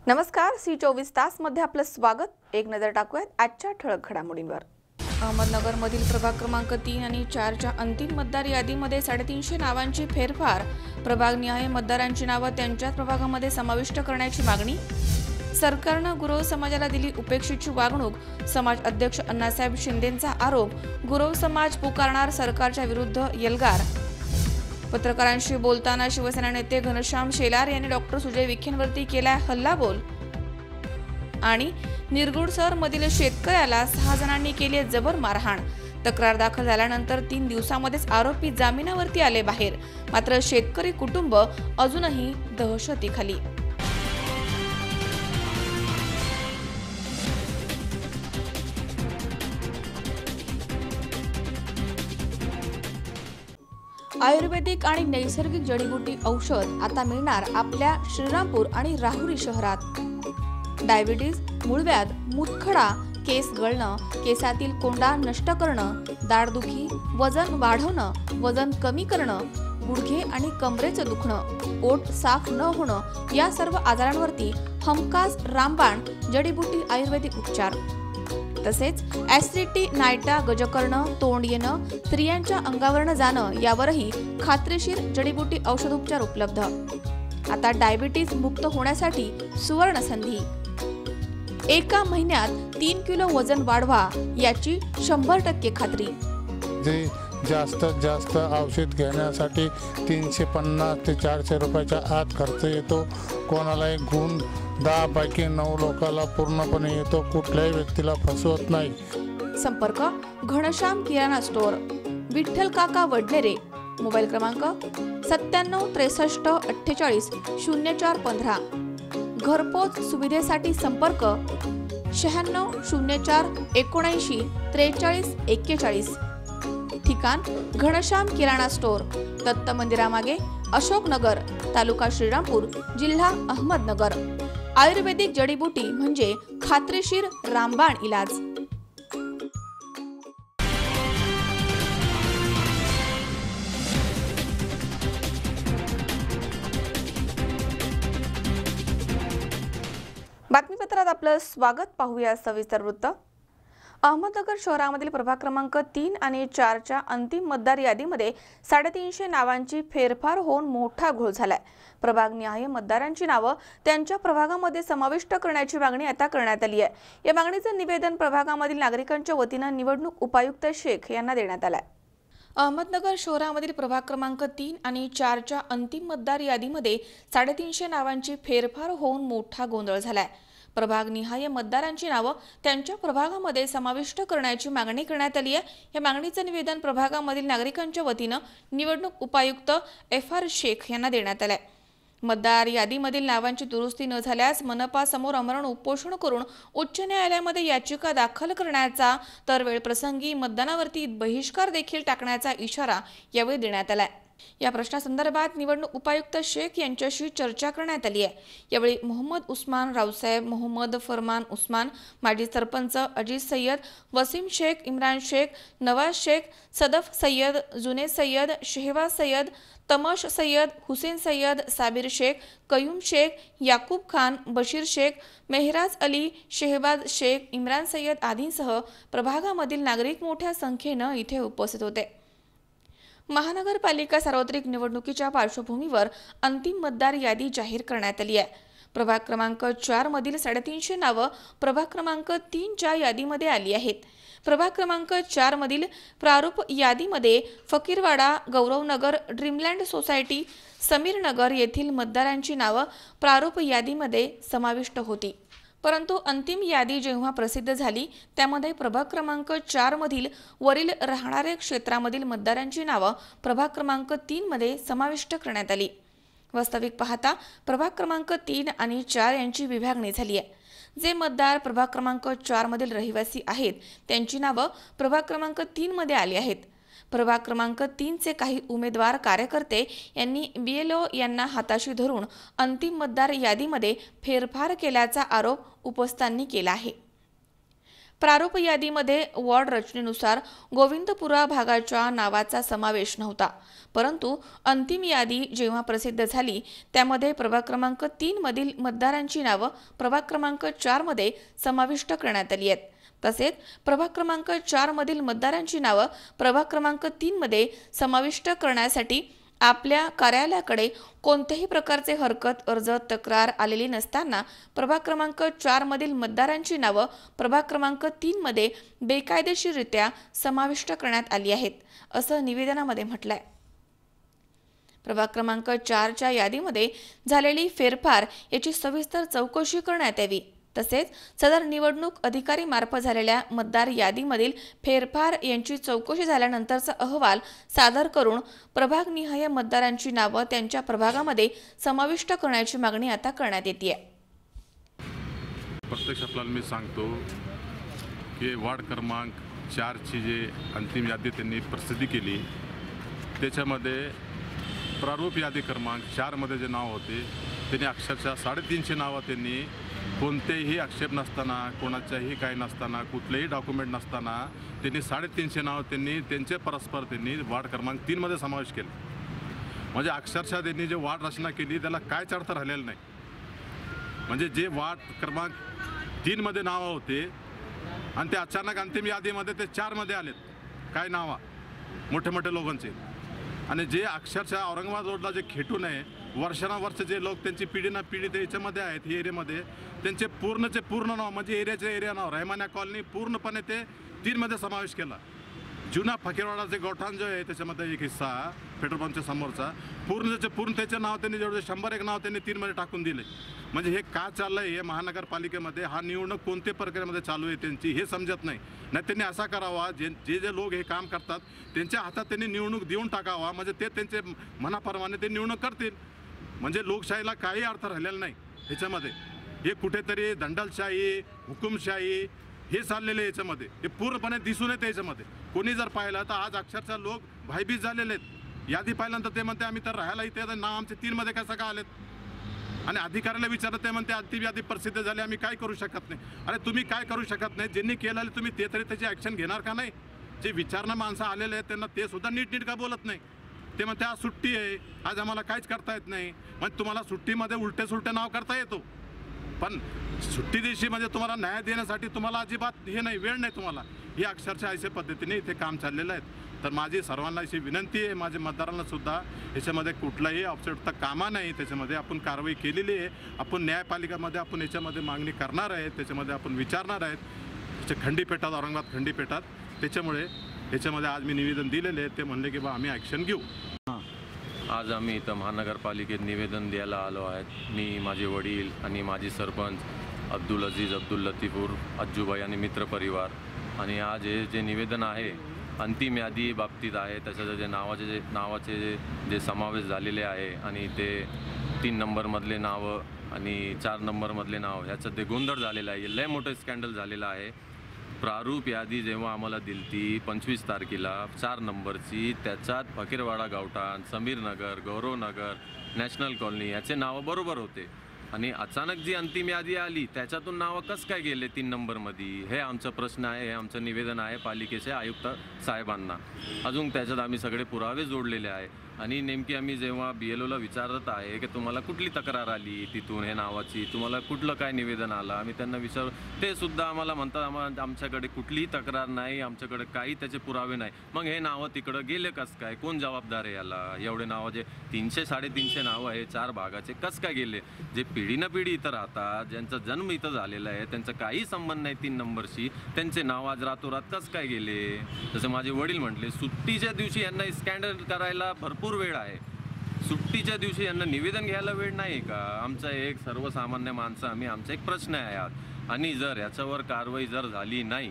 नमस्कार, सी 24 तास मध्ये आपलं स्वागत। एक नजर टाकूयात आजच्या ठळक घडामोडींवर। अहमदनगरमधील प्रभाग क्रमांक 3 आणि 4च्या अंतिम मतदार यादीमध्ये 350 नावांची फेरफार। प्रभागनिहाय मतदारांची नावं त्यांच्याच प्रभागामध्ये समाविष्ट करण्याची मागणी। सरकारनं गुरव समाजाला दिली उपेक्षेची वागणूक। समाज अध्यक्ष अण्णासाहेब शिंदेंचा आरोप। गुरव समाज पुकारणार सरकारच्या विरुद्ध एल्गार। पत्रकारांशी बोलताना शिवसेना नेते घनश्याम शेलार यांनी डॉक्टर सुजय विखेंवरती केलाय हल्लाबोल। आणि निरगुडसर मधील शेतकऱ्याला 6 जणांनी केली जबर मारहाण। तक्रार दाखल झाल्यानंतर 3 दिवसांमध्येच आरोपी जामिनावरती आले बाहेर। मात्र शेतकरी कुटुंब अजूनही दहशतीखाली। आयुर्वेदिक आणि नैसर्गिक जडीबुटी औषध आता मिळणार आपल्या श्रीरामपूर आणि राहुरी शहरात। डायबिटीज, मूळव्याध, मूतखडा, केस गळणं, केसातील कोंडा नष्ट करणं, दाढदुखी, वजन वाढवणं, वजन कमी करणं, गुडघे आणि कमरेचं दुखणं, पोट साफ न होणं या सर्व आजारांवरती हमखास रामबाण जडीबुटी आयुर्वेदिक उपचार। तसेच ऍसिडिटी, नायटा, गजकर्ण, तोंड येणं, स्त्रियांच्या अंगावरनं जाणं यावरही खात्रीशीर जडीबुटी औषधोपचार उपलब्ध। आता डायबिटीज मुक्त होण्यासाठी सुवर्ण संधी। एका महिन्यात 3 किलो वजन वाढवा याची 100% खात्री। जे जास्तीत जास्त औषध घेण्यासाठी 350 ते 400 रुपयाच्या आत खर्च येतो। कोणालाही गुण 10 पैकी 9 लोकांना पूर्णपणे येतो। कुठल्याही व्यक्तीला फसवत नाही। संपर्क घनश्याम किराणा स्टोअर, विठ्ठल काका वडनेरे, मोबाईल क्रमांक 97 63 48 0415। घरपोच सुविधेसाठी संपर्क 96 04 79 43 41। ठिकाण घनश्याम किराणा स्टोअर, दत्त मंदिरामागे, अशोकनगर, तालुका श्रीरामपूर, जिल्हा अहमदनगर। आयुर्वेदिक जडीबुटी म्हणजे खात्रीशीर रामबाण इलाज। बातमीपत्रात आपलं स्वागत। पाहूया सविस्तर वृत्त। अहमदनगर शहरामधील प्रभाग क्रमांक 3 आणि 4च्या अंतिम मतदार यादीमध्ये 350 नावांची फेरफार होऊन मोठा घोळ झालाय। प्रभागनिहाय मतदारांची नावं त्यांच्या प्रभागामध्ये समाविष्ट करण्याची मागणी आता करण्यात आली आहे। या मागणीचं निवेदन प्रभागामधील नागरिकांच्या वतीनं निवडणूक उपायुक्त शेख यांना देण्यात आलंय। अहमदनगर शहरामधील प्रभाग क्रमांक 3 आणि 4च्या अंतिम मतदार यादीमध्ये 350 नावांची फेरफार होऊन मोठा गोंधळ झालाय। प्रभागनिहाय मतदारांची नावं त्यांच्या प्रभागामध्ये समाविष्ट करण्याची मागणी करण्यात आली आहे। या मागणीचं निवेदन प्रभागामधील नागरिकांच्या वतीनं निवडणूक उपायुक्त FR शेख यांना देण्यात आलंय। मतदार यादीमधील नावांची दुरुस्ती न झाल्यास मनपा समोर आमरण उपोषण करून उच्च न्यायालयामध्ये याचिका दाखल करण्याचा तर वेळप्रसंगी मतदानावरती बहिष्कार देखील टाकण्याचा इशारा यावेळी देण्यात आलाय। या प्रश्नासंदर्भात निवडणूक उपायुक्त शेख यांच्याशी चर्चा करण्यात आली आहे। यावेळी मोहम्मद उस्मान, रावसाहेब मोहम्मद, फरमान उस्मान, माजी सरपंच अजीज सय्यद, वसीम शेख, इम्रान शेख, नवाज शेख, सदफ सय्यद, जुने सय्यद, शेहबाज सय्यद, तमश सय्यद, हुसेन सय्यद, साबिर शेख, कयूम शेख, याकूब खान, बशीर शेख, मेहराज अली, शेहबाज शेख, इम्रान सय्यद आदींसह प्रभागामधील नागरिक मोठ्या संख्येनं इथे उपस्थित होते। महानगरपालिका सार्वत्रिक निवडणुकीच्या पार्श्वभूमीवर अंतिम मतदार यादी जाहीर करण्यात आली आहे। प्रभाग क्रमांक 4 मधील 350 नावं प्रभाग क्रमांक 3च्या यादीमध्ये आली आहेत। प्रभाग क्रमांक 4 मधील प्रारूप यादीमध्ये फकीरवाडा, गौरवनगर, ड्रीमलँड सोसायटी, समीरनगर येथील मतदारांची नावं प्रारूप यादीमध्ये समाविष्ट होती। परंतु अंतिम यादी जेव्हा प्रसिद्ध झाली त्यामध्ये प्रभाग क्रमांक 4 मधील वरील राहणारे क्षेत्रामधील मतदारांची नावं प्रभाग क्रमांक 3 मध्ये समाविष्ट करण्यात आली। वास्तविक पाहता प्रभाग क्रमांक 3 आणि 4 यांची विभागणी झाली आहे। जे मतदार प्रभाग क्रमांक 4 मधील रहिवासी आहेत त्यांची नावं प्रभाग क्रमांक 3 मध्ये आली आहेत। प्रभाग क्रमांक 3चे काही उमेदवार कार्यकर्ते यांनी BLO यांना हाताशी धरून अंतिम मतदार यादीमध्ये फेरफार केल्याचा आरोप उपस्थितांनी केला आहे। प्रारूप यादीमध्ये वॉर्ड रचनेनुसार गोविंदपुरा भागाच्या नावाचा समावेश नव्हता, परंतु अंतिम यादी जेव्हा प्रसिद्ध झाली त्यामध्ये प्रभाग क्रमांक 3 मधील मतदारांची नावं प्रभाग क्रमांक 4 मध्ये समाविष्ट करण्यात आली आहेत। तसेच प्रभाग क्रमांक 4 मधील मतदारांची नावं प्रभाग क्रमांक 3 मध्ये समाविष्ट करण्यासाठी आपल्या कार्यालयाकडे कोणत्याही प्रकारचे हरकत, अर्ज, तक्रार आलेली नसताना प्रभाग क्रमांक 4 मधील मतदारांची नावं प्रभाग क्रमांक 3 मध्ये बेकायदेशीररित्या समाविष्ट करण्यात आली आहेत, असं निवेदनामध्ये म्हटलंय। प्रभाग क्रमांक 4च्या यादीमध्ये झालेली फेरफार याची सविस्तर चौकशी करण्यात यावी। तसेच सदर निवडणूक अधिकारी मार्फत झालेल्या मतदार यादीमधील फेरफार यांची चौकशी झाल्यानंतरचा अहवाल सादर करून प्रभागनिहाय मतदारांची नावं त्यांच्या प्रभागामध्ये समाविष्ट करण्याची मागणी आता करण्यात येते। प्रत्यक्ष आपल्याला मी सांगतो की वार्ड क्रमांक 4ची जे अंतिम यादी त्यांनी प्रसिद्धी केली त्याच्यामध्ये प्रारूप यादी क्रमांक 4 मध्ये जे नाव होते त्यांनी अक्षरशः 350 नावं त्यांनी कोणतेही आक्षेप नसताना, कोणाच्याही काही नसताना, कुठलेही डॉक्युमेंट नसताना त्यांनी 350 नावं त्यांनी त्यांचे परस्पर त्यांनी वार्ड क्रमांक 3 मध्ये समावेश केले। म्हणजे अक्षरशः त्यांनी जे वार्ड रचना केली त्याला कायच अर्थ राहिलेला नाही। म्हणजे जे वार्ड क्रमांक 3 मध्ये नावं होते आणि ते अचानक अंतिम यादीमध्ये ते 4 मध्ये आलेत, काय नावा मोठे मोठे लोकांचे। आणि जे अक्षरशः औरंगाबाद रोडला जे खेटून आहे वर्षानुवर्ष जे लोक त्यांची पिढी ना पिढी ते याच्यामध्ये आहेत, ही एरियामध्ये त्यांचे पूर्ण नाव म्हणजे एरियाचे एरिया नाव रहमानिया कॉलनी पूर्णपणे ते 3 मध्ये समावेश केला। जुना फकीरवाडाचे गोठाण जो आहे त्याच्यामध्ये एक हिस्सा पेट्रोल पंपच्या समोरचा पूर्ण त्याचे नाव त्यांनी जेवढे 101 नाव त्यांनी 3 मध्ये टाकून दिले। म्हणजे हे का चाललंय हे महानगरपालिकेमध्ये, हा निवडणूक कोणत्या प्रक्रियेमध्ये चालू आहे त्यांची हे समजत नाही। त्यांनी असा करावा, जे लोक हे काम करतात त्यांच्या हातात त्यांनी निवडणूक देऊन टाकावा, म्हणजे ते त्यांचे मनाप्रमाणे ते निवडणूक करतील। म्हणजे लोकशाहीला काही अर्थ राहिलेला नाही ह्याच्यामध्ये। हे कुठेतरी दंडलशाही, हुकुमशाही हे चाललेले याच्यामध्ये, हे पूर्णपणे दिसून येते याच्यामध्ये। कोणी जर पाहिलं तर आज अक्षरशः लोक भयभीत झालेले आहेत। यादी पाहिल्यानंतर ते म्हणते आम्ही तर राहायला इथे, नाव आमचे 3 मध्ये कसं का आलेत? आणि अधिकाऱ्याला विचारत ते म्हणते अंतिम यादी प्रसिद्ध झाली, आम्ही काय करू शकत नाही। अरे तुम्ही काय करू शकत नाही? ज्यांनी केलेलं तुम्ही ते तरी त्याची ॲक्शन घेणार का नाही? जे विचारणा माणसं आलेले आहेत त्यांना ते सुद्धा नीट का बोलत नाही। ते म्हणते आज सुट्टी आहे, आज आम्हाला काहीच करता येत नाही। म्हणजे तुम्हाला सुट्टीमध्ये उलटे सुलटे नाव करता येतो, पण सुट्टी दिवशी म्हणजे तुम्हाला न्याय देण्यासाठी तुम्हाला अजिबात हे नाही, वेळ नाही तुम्हाला। ही अक्षरशः अशा पद्धतीने इथे काम चाललेलं आहे। तर माझी सर्वांना अशी विनंती आहे, माझ्या मतदारांना सुद्धा याच्यामध्ये कुठलाही अपसेटता कामा नाही। त्याच्यामध्ये आपण कारवाई केलेली आहे, आपण न्यायपालिकामध्ये आपण याच्यामध्ये मागणी करणार आहे, त्याच्यामध्ये आपण विचारणार आहेत त्याच्या खंडीपेठात, औरंगाबाद खंडीपेठात। त्याच्यामुळे याच्यामध्ये आज मी निवेदन दिलेले आहे, ते म्हणले की बा आम्ही ॲक्शन घेऊ। आज आम्ही इथं महानगरपालिकेत निवेदन द्यायला आलो आहेत। मी, माझे वडील आणि माजी सरपंच अब्दुल अजीज, अब्दुल लतीफूर, अज्जूबाई आणि मित्रपरिवार। आणि आज हे जे निवेदन आहे अंतिम यादी बाबतीत आहे, त्याच्याचं जे नावाचे जे समावेश झालेले आहे आणि ते 3 नंबरमधले नावं आणि 4 नंबरमधले नाव ह्याचं ते गोंधळ झालेलं आहे, लय मोठं स्कॅन्डल झालेलं आहे। प्रारूप यादी जेव्हा आम्हाला दिलती 25 तारखेला 4 नंबरची, त्याच्यात फकीरवाडा गावठाण, समीरनगर, गौरवनगर, नॅशनल कॉलनी याचे नावं बरोबर होते। आणि अचानक जी अंतिम यादी आली त्याच्यातून नावं कसं काय गेले 3 नंबरमध्ये? हे आमचा प्रश्न आहे, हे आमचं निवेदन आहे पालिकेच्या आयुक्त साहेबांना। अजून त्याच्यात आम्ही सगळे पुरावे जोडलेले आहे। आणि नेमकी आम्ही जेव्हा BLOला विचारत आहे की तुम्हाला कुठली तक्रार आली तिथून हे नावाची, तुम्हाला कुठलं काय निवेदन आलं, आम्ही त्यांना विचारू, ते सुद्धा आम्हाला म्हणतात आमच्याकडे कुठलीही तक्रार नाही, आमच्याकडे काही त्याचे पुरावे नाही। मग हे नावं तिकडं गेले कसं काय? कोण जबाबदार आहे याला? एवढे नावं जे 300-350 नावं आहे 4 भागाचे कसं काय गेले? जे पिढी ना पिढी इथं राहतात, ज्यांचा जन्म इथं झालेला आहे, त्यांचा काही संबंध नाही 3 नंबरशी, त्यांचे नाव आज रातोरात कसं काय गेले? जसं माझे वडील म्हटले, सुट्टीच्या दिवशी यांना स्कॅन्डल करायला भरपूर वेळ आहे, सुट्टीच्या दिवशी यांना निवेदन घ्यायला वेळ नाही का? आमचा एक सर्वसामान्य माणसं आमचा एक प्रश्न आहे आज। आणि जर याच्यावर कारवाई जर झाली नाही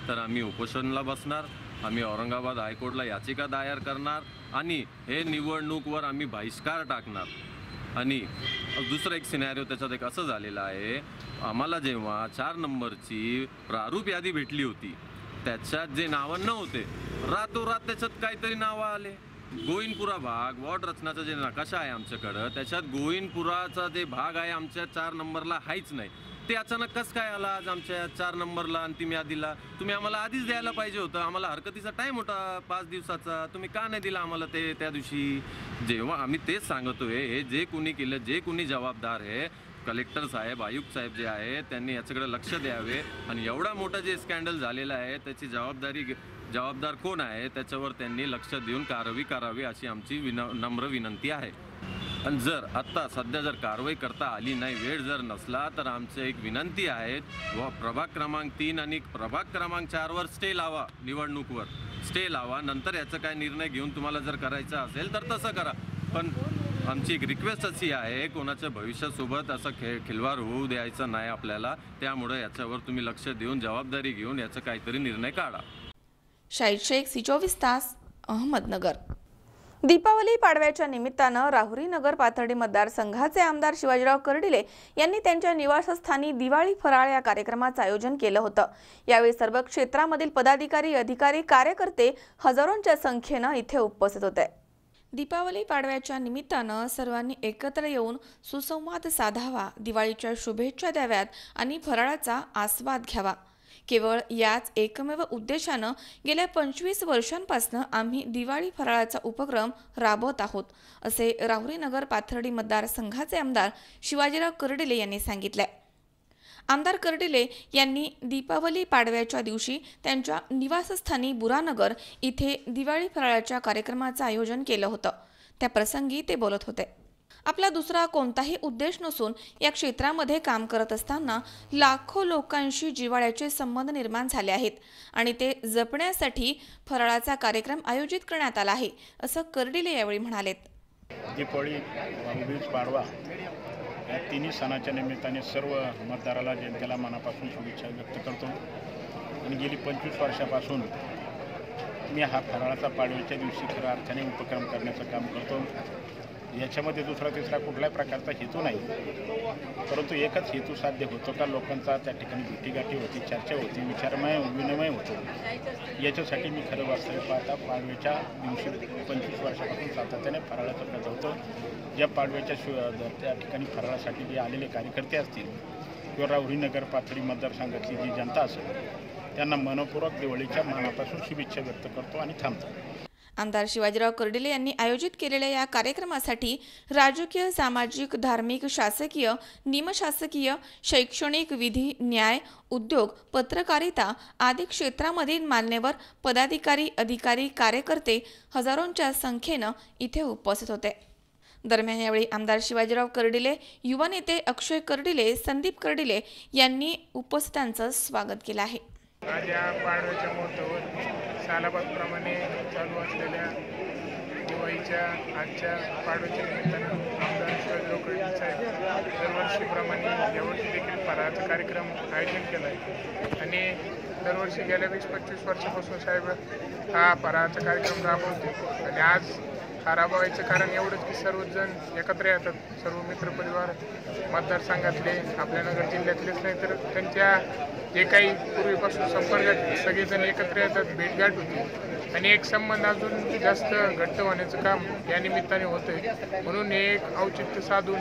तर आम्ही उपोषणाला बसणार, आम्ही औरंगाबाद हायकोर्टला याचिका दायर करणार आणि हे निवडणूकवर आम्ही बहिष्कार टाकणार। आणि दुसरं एक सिनॅरिओ त्याच्यात एक असं झालेलं आहे, आम्हाला जेव्हा 4 नंबरची प्रारूप यादी भेटली होती त्याच्यात जे नावं नव्हते, रातोरात त्याच्यात काहीतरी नावं आले। गोविंदपुरा भाग वॉर्ड रचनाचा जे नकाशा आहे आमच्याकडं, त्याच्यात गोविंदपुराचा जे भाग आहे आमच्या 4 नंबरला हायच नाही. ते अचानक कसं काय आला आज आमच्या 4 नंबरला अंतिम यादीला? तुम्ही आम्हाला आधीच द्यायला पाहिजे होतं. आम्हाला हरकतीचा टाईम होता 5 दिवसाचा, तुम्ही का नाही दिला आम्हाला ते त्या दिवशी? जेव्हा आम्ही तेच सांगतोय, हे जे कुणी केलं, जे कुणी जबाबदार आहे, कलेक्टर साहेब, आयुक्त साहेब जे आहे, त्यांनी याच्याकडे लक्ष द्यावे आणि एवढा मोठा जे स्कॅन्डल झालेलं आहे त्याची जबाबदार कोण आहे त्याच्यावर त्यांनी लक्ष देऊन कारवाई करावी अशी आमची नम्र विनंती आहे. आणि जर आत्ता सध्या जर कारवाई करता आली नाही, वेळ जर नसला, तर आमचं एक विनंती आहे व प्रभाग क्रमांक 3 आणि प्रभाग क्रमांक 4वर स्टे लावा, निवडणूकवर स्टे लावा. नंतर याचा काय निर्णय घेऊन तुम्हाला जर करायचं असेल तर तसं करा. पण आमची एक रिक्वेस्ट अशी आहे, कोणाच्या भविष्यासोबत असं खिलवाड होऊ द्यायचं नाही आपल्याला. त्यामुळे याच्यावर तुम्ही लक्ष देऊन जबाबदारी घेऊन याचा काहीतरी निर्णय काढा. शाहिद शेख, C24 तास, अहमदनगर. दीपावली पाडव्याच्या निमित्तानं राहुरी नगर पाथर्डी मतदारसंघाचे आमदार शिवाजीराव कर्डिले यांनी त्यांच्या निवासस्थानी दिवाळी फराळ या कार्यक्रमाचं आयोजन केलं होतं. यावेळी सर्व क्षेत्रामधील पदाधिकारी, अधिकारी, कार्यकर्ते हजारोंच्या संख्येनं इथे उपस्थित होते. दीपावली पाडव्याच्या निमित्तानं सर्वांनी एकत्र येऊन सुसंवाद साधावा, दिवाळीच्या शुभेच्छा द्याव्यात आणि फराळाचा आस्वाद घ्यावा. केवळ याच एकमेव उद्देशानं गेल्या 25 वर्षांपासून आम्ही दिवाळी फराळाचा उपक्रम राबवत आहोत, असे राहुरी नगर पाथर्डी मतदारसंघाचे आमदार शिवाजीराव कर्डिले यांनी सांगितले. आमदार कर्डिले यांनी दीपावली पाडव्याच्या दिवशी त्यांच्या निवासस्थानी बुरानगर इथे दिवाळी फराळाच्या कार्यक्रमाचं आयोजन केलं होतं. त्या प्रसंगी ते बोलत होते. आपला दुसरा कोणताही उद्देश नसून या क्षेत्रामध्ये काम करत असताना लाखो लोकांशी जिव्हाळ्याचे संबंध निर्माण झाले आहेत आणि ते जपण्यासाठी फराळाचा कार्यक्रम आयोजित करण्यात आला आहे, असं कर्डिले यावेळी म्हणालेत. दीपावली, भाऊबीज, पाडवा या तिन्ही सणाच्या निमित्ताने सर्व मतदाराला, जनतेला मनापासून शुभेच्छा व्यक्त करतो. आणि गेली 25 वर्षापासून मी हा फराळाचा पाडव्याच्या दिवशी खऱ्या अर्थाने उपक्रम करण्याचं काम करतो. याच्यामध्ये दुसरा तिसरा कुठल्याही प्रकारचा हेतू नाही, परंतु एकच हेतू साध्य होतो का लोकांचा त्या ठिकाणी भेटीगाठी होती, चर्चा होती, विनिमय होतो. याच्यासाठी मी खरं वास्तविक पाहता पाडव्याच्या दिवशी 25 वर्षापासून सातत्याने फराळाचं करत होतो. या पाडव्याच्या त्या ठिकाणी फराळासाठी जे आलेले कार्यकर्ते असतील किंवा राहुरी नगर पाथर्डी मतदारसंघातली जी जनता असेल त्यांना मनपूर्वक दिवाळीच्या मनापासून शुभेच्छा व्यक्त करतो आणि थांबतो. आमदार शिवाजीराव कर्डिले यांनी आयोजित केलेल्या या कार्यक्रमासाठी राजकीय, सामाजिक, धार्मिक, शासकीय, निमशासकीय, शैक्षणिक, विधी, न्याय, उद्योग, पत्रकारिता आदी क्षेत्रामधील मान्यवर पदाधिकारी, अधिकारी, कार्यकर्ते हजारोंच्या संख्येनं इथे उपस्थित होते. दरम्यान यावेळी आमदार शिवाजीराव कर्डिले, युवा नेते अक्षय कर्डिले, संदीप कर्डिले यांनी उपस्थितांचं स्वागत केलं आहे. आज या पाडव्याच्या महोत्सवावर सालाबादप्रमाणे चालू असलेल्या दिवाळीच्या आजच्या पाडव्याच्या निमित्तानं आमदार शिवाजीराव कर्डिले साहेब दरवर्षीप्रमाणे यावर्षी देखील फराळाचा कार्यक्रम आयोजन केला आहे. आणि दरवर्षी गेल्या 20-25 वर्षापासून साहेब हा फराळाचा कार्यक्रम राबवते. आणि आज हा राबवायचं कारण एवढंच की सर्वजण एकत्र येतात, सर्व मित्रपरिवार मतदारसंघातले, आपल्या नगर जिल्ह्यातलेच नाही तर त्यांच्या जे काही पूर्वीपासून संपर्कात सगळेजण एकत्र येतात, भेटगाठ होती आणि एक संबंध अजून जास्त घट्ट होण्याचं काम या निमित्ताने होतं आहे. म्हणून हे एक औचित्य साधून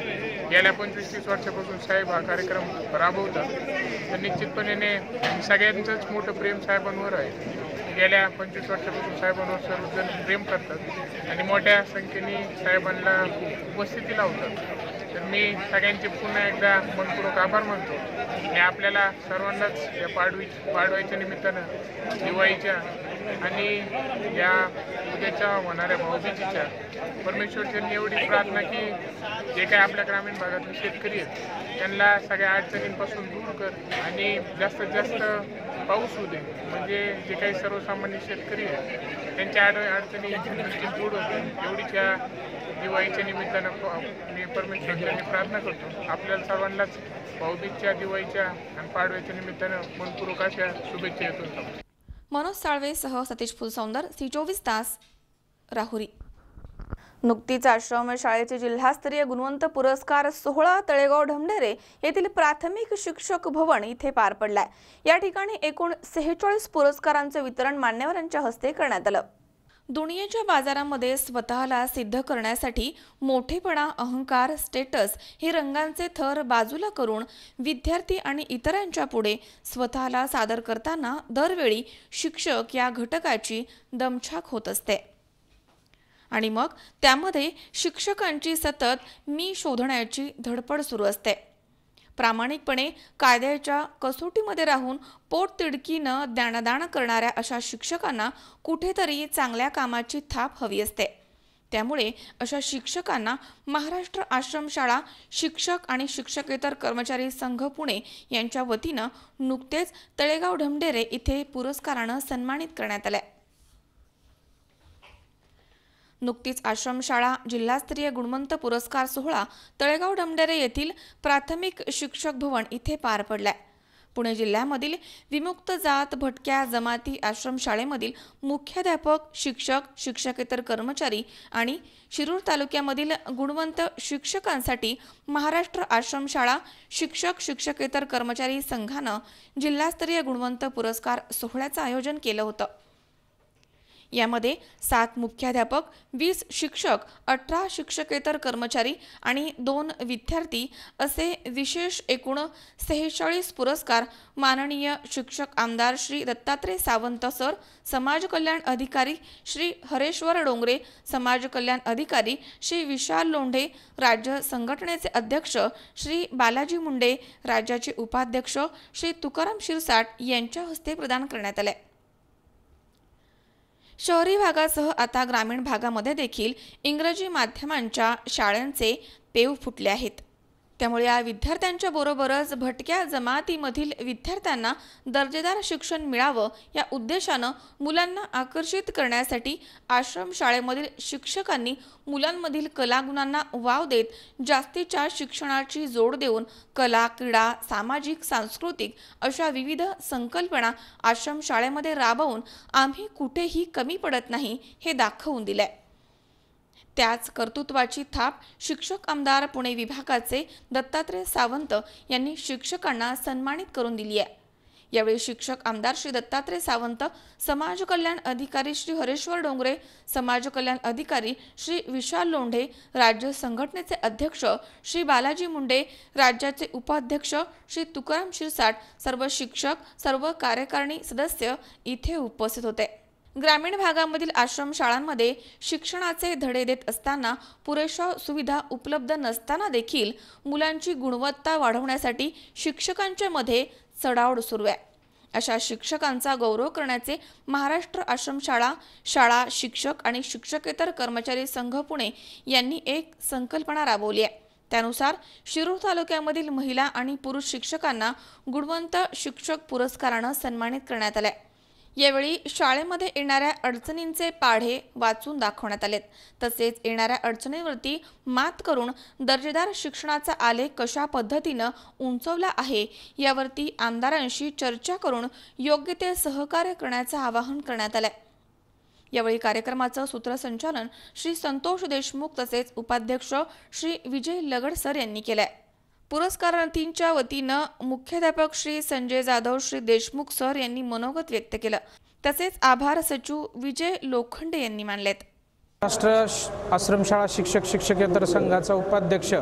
गेल्या 25-30 वर्षापासून साहेब हा कार्यक्रम राबवतात. तर निश्चितपणे सगळ्यांचंच मोठं प्रेम साहेबांवर आहे. गेल्या 25 वर्षापासून साहेबांवर सर्वजण प्रेम करतात आणि मोठ्या संख्येने साहेबांना उपस्थिती लावतात. तर मी सगळ्यांचे पुन्हा एकदा मनपूर्वक आभार मानतो आणि आपल्याला सर्वांनाच या पाडव्याच्या निमित्तानं दिवाळीच्या आणि या उद्याच्या होणाऱ्या भाऊबीजेच्या परमेश्वरच्यांनी एवढी प्रार्थना की जे काही आपल्या ग्रामीण भागातले शेतकरी आहेत त्यांना सगळ्या अडचणींपासून दूर कर आणि जास्तीत जास्त पाऊस होऊ दे, म्हणजे जे काही सर्वसामान्य शेतकरी आहेत त्यांच्या अडचणी दूर होते. एवढीच या दिवाळीच्या निमित्तानं मी परमेश्वरांनी प्रार्थना करतो. आपल्याला सर्वांनाच भाऊबीजच्या, दिवाळीच्या आणि पाडव्याच्या निमित्तानं मनपूर्वक अशा शुभेच्छा येतो. मनोज साळवेसह सतीश फुलसौंदर, C24 तास, राहुरी. नुकतीच आश्रम शाळेचे जिल्हास्तरीय गुणवंत पुरस्कार सोहळा तळेगाव ढमढेरे येथील प्राथमिक शिक्षक भवन इथे पार पडलाय. या ठिकाणी एकूण 46 पुरस्कारांचे वितरण मान्यवरांच्या हस्ते करण्यात आलं. दुनियेच्या बाजारामध्ये स्वतःला सिद्ध करण्यासाठी मोठेपणा, अहंकार, स्टेटस हे रंगांचे थर बाजूला करून विद्यार्थी आणि इतरांच्या पुढे स्वतःला सादर करताना दरवेळी शिक्षक या घटकाची दमछाक होत असते आणि मग त्यामध्ये शिक्षकांची सतत मी शोधण्याची धडपड सुरू असते. प्रामाणिकपणे कायद्याच्या कसोटीमध्ये राहून पोटतिडकी न दाणादाण करणाऱ्या अशा शिक्षकांना कुठेतरी चांगल्या कामाची थाप हवी असते. त्यामुळे अशा शिक्षकांना महाराष्ट्र आश्रमशाळा शिक्षक आणि शिक्षकेतर कर्मचारी संघ पुणे यांच्या वतीनं नुकतेच तळेगाव ढमढेरे इथे पुरस्कारानं सन्मानित करण्यात आले. नुकतीच आश्रमशाळा जिल्हास्तरीय गुणवंत पुरस्कार सोहळा तळेगाव ढमढेरे येथील प्राथमिक शिक्षक भवन इथे पार पडलाय. पुणे जिल्ह्यामधील विमुक्त जात भटक्या जमाती आश्रमशाळेमधील मुख्याध्यापक, शिक्षक, शिक्षकेतर कर्मचारी आणि शिरूर तालुक्यामधील गुणवंत शिक्षकांसाठी महाराष्ट्र आश्रमशाळा शिक्षक शिक्षकेतर कर्मचारी संघानं जिल्हास्तरीय गुणवंत पुरस्कार सोहळ्याचं आयोजन केलं होतं. यामध्ये 7 मुख्याध्यापक, 20 शिक्षक, 18 शिक्षकेतर कर्मचारी आणि 2 विद्यार्थी असे विशेष एकूण 46 पुरस्कार माननीय शिक्षक आमदार श्री दत्तात्रय सावंत सर, समाज कल्याण अधिकारी श्री हरेश्वर डोंगरे, समाज कल्याण अधिकारी श्री विशाल लोंढे, राज्य संघटनेचे अध्यक्ष श्री बालाजी मुंडे, राज्याचे उपाध्यक्ष श्री तुकाराम शिरसाट यांच्या हस्ते प्रदान करण्यात आले. शहरी भागासह आता ग्रामीण भागामध्ये देखील इंग्रजी माध्यमांच्या शाळांचे पेव फुटले आहेत. त्यामुळे या विद्यार्थ्यांच्या बरोबरच भटक्या जमातीमधील विद्यार्थ्यांना दर्जेदार शिक्षण मिळावं या उद्देशानं मुलांना आकर्षित करण्यासाठी आश्रमशाळेमधील शिक्षकांनी मुलांमधील कलागुणांना वाव देत जास्तीच्या शिक्षणाची जोड देऊन कला, क्रीडा, सामाजिक, सांस्कृतिक अशा विविध संकल्पना आश्रमशाळेमध्ये राबवून आम्ही कुठेही कमी पडत नाही हे दाखवून दिलंय. त्याच कर्तृत्वाची थाप शिक्षक आमदार पुणे विभागाचे दत्तात्रय सावंत यांनी शिक्षकांना सन्मानित करून दिली आहे. यावेळी शिक्षक आमदार श्री दत्तात्रय सावंत, समाज कल्याण अधिकारी श्री हरेश्वर डोंगरे, समाज कल्याण अधिकारी श्री विशाल लोंढे, राज्य संघटनेचे अध्यक्ष श्री बालाजी मुंडे, राज्याचे उपाध्यक्ष श्री तुकाराम शिरसाट, सर्व शिक्षक, सर्व कार्यकारिणी सदस्य इथे उपस्थित होते. ग्रामीण भागामधील आश्रमशाळांमध्ये शिक्षणाचे धडे देत असताना पुरेशा सुविधा उपलब्ध नसताना देखील मुलांची गुणवत्ता वाढवण्यासाठी शिक्षकांच्या मध्ये चढाओढ सुरू आहे. अशा शिक्षकांचा गौरव करण्याचे महाराष्ट्र आश्रमशाळा शाळा शिक्षक आणि शिक्षकेतर कर्मचारी संघ पुणे यांनी एक संकल्पना राबवली आहे. त्यानुसार शिरूर तालुक्यामधील महिला आणि पुरुष शिक्षकांना गुणवंत शिक्षक पुरस्कारानं सन्मानित करण्यात आले. यावेळी शाळेमध्ये येणाऱ्या अडचणींचे पाढे वाचून दाखवण्यात आलेत. तसेच येणाऱ्या अडचणींवरती मात करून दर्जेदार शिक्षणाचा आलेख कशा पद्धतीनं उंचवला आहे यावरती आमदारांशी चर्चा करून योग्य ते सहकार्य करण्याचं आवाहन करण्यात आलंय. यावेळी कार्यक्रमाचं सूत्रसंचालन श्री संतोष देशमुख तसेच उपाध्यक्ष श्री विजय लगड सर यांनी केलंय. पुरस्कारार्थींच्या वतीनं मुख्याध्यापक श्री संजय जाधव श्री देशमुख सर यांनी मनोगत व्यक्त केलं. तसेच आभार सचिव विजय लोखंडे यांनी मानलेत. महाराष्ट्र आश्रमशाळा शिक्षक शिक्षकेतर संघाचा उपाध्यक्ष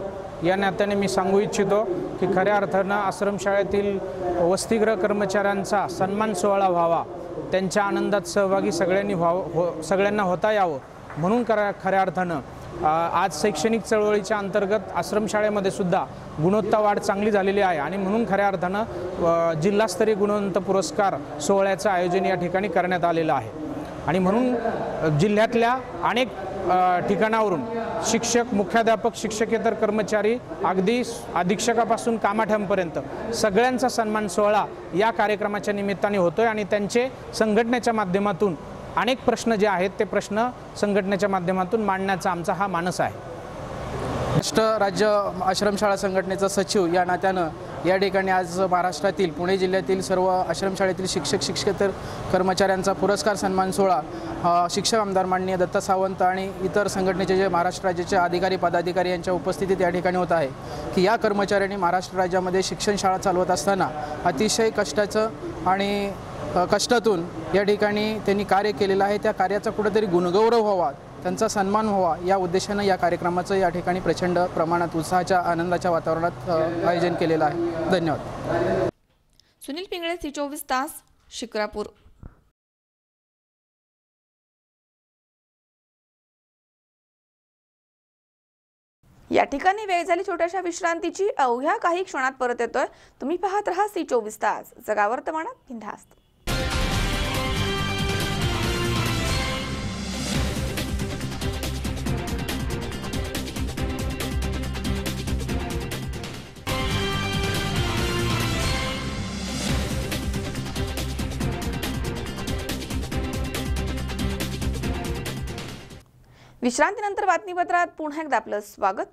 या नात्याने मी सांगू इच्छितो की खऱ्या अर्थानं आश्रमशाळेतील वसतिगृह कर्मचाऱ्यांचा सन्मान सोहळा व्हावा, त्यांच्या आनंदात सहभागी सगळ्यांना होता यावं म्हणून खऱ्या अर्थानं आज शैक्षणिक चळवळीच्या अंतर्गत आश्रमशाळेमध्ये सुद्धा गुणवत्ता वाढ चांगली झालेली आहे आणि म्हणून खऱ्या अर्थानं जिल्हास्तरीय गुणवंत पुरस्कार सोहळ्याचं आयोजन या ठिकाणी करण्यात आलेलं आहे. आणि म्हणून जिल्ह्यातल्या अनेक ठिकाणावरून शिक्षक, मुख्याध्यापक, शिक्षकेतर कर्मचारी अगदी अधीक्षकापासून कामाठ्यांपर्यंत सगळ्यांचा सन्मान सोहळा या कार्यक्रमाच्या निमित्ताने होतोय आणि त्यांचे संघटनेच्या माध्यमातून अनेक प्रश्न जे आहेत ते प्रश्न संघटनेच्या माध्यमातून मांडण्याचा आमचा हा मानस आहे. महाराष्ट्र राज्य आश्रमशाळा संघटनेचा सचिव या नात्यानं या ठिकाणी आज महाराष्ट्रातील पुणे जिल्ह्यातील सर्व आश्रमशाळेतील शिक्षक शिक्षकेतर कर्मचाऱ्यांचा पुरस्कार सन्मान सोहळा शिक्षक आमदार माननीय दत्ता सावंत आणि इतर संघटनेचे जे महाराष्ट्र राज्याचे अधिकारी पदाधिकारी यांच्या उपस्थितीत या ठिकाणी होत आहे की या कर्मचाऱ्यांनी महाराष्ट्र राज्यामध्ये शिक्षण शाळा चालवत असताना अतिशय कष्टाचं आणि कष्टातून या ठिकाणी त्यांनी कार्य केलेलं आहे, त्या कार्याचा कुठेतरी गुणगौरव व्हावा, त्यांचा सन्मान व्हावा या उद्देशानं या कार्यक्रमाचं या ठिकाणी प्रचंड प्रमाणात उत्साहाच्या आनंदाच्या वातावरणात आयोजन केलेलं आहे. धन्यवाद. सुनील पिंगळे, C24 तास, शिक्रापूर. या ठिकाणी वेळ झाली छोट्याशा विश्रांतीची. अवघ्या काही क्षणात परत येतोय. तुम्ही पाहत रहा C24 तास, जगा वर्तमानात बिनधास्त. विश्रांतीनंतर बातमीपत्रात पुन्हा एकदा आपलं स्वागत.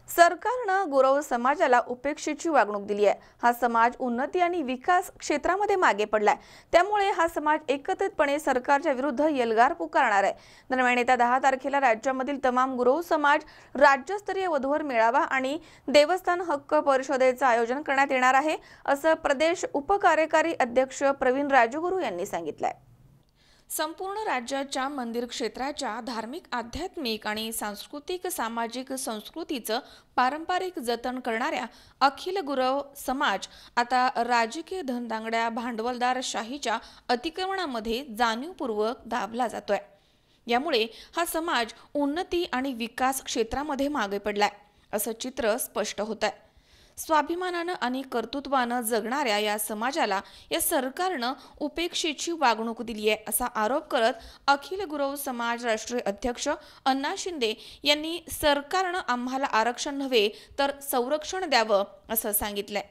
सरकारनं गुरव समाजाला उपेक्षेची वागणूक दिली आहे. हा समाज उन्नती आणि विकास क्षेत्रामध्ये मागे पडलाय. त्यामुळे हा समाज एकत्रितपणे सरकारच्या विरुद्ध एल्गार पुकारणार आहे. दरम्यान येत्या 10 तारखेला राज्यामधील तमाम गुरव समाज राज्यस्तरीय वधूवर मेळावा आणि देवस्थान हक्क परिषदेचं आयोजन करण्यात येणार आहे, असं प्रदेश उपकार्यकारी अध्यक्ष प्रवीण राजगुरू यांनी सांगितलंय. संपूर्ण राज्याच्या मंदिर क्षेत्राच्या धार्मिक, आध्यात्मिक आणि सांस्कृतिक सामाजिक संस्कृतीचं पारंपरिक जतन करणाऱ्या अखिल गुरव समाज आता राजकीय धनदांगड्या भांडवलदारशाहीच्या अतिक्रमणामध्ये जाणीवपूर्वक दाबला जातोय. यामुळे हा समाज उन्नती आणि विकास क्षेत्रामध्ये मागे पडलाय असं चित्र स्पष्ट होत आहे. स्वाभिमानानं आणि कर्तृत्वानं जगणाऱ्या या समाजाला या सरकारनं उपेक्षेची वागणूक दिली आहे असा आरोप करत अखिल गुरव समाज राष्ट्रीय अध्यक्ष अण्णा शिंदे यांनी सरकारनं आम्हाला आरक्षण नव्हे तर संरक्षण द्यावं असं सांगितलंय.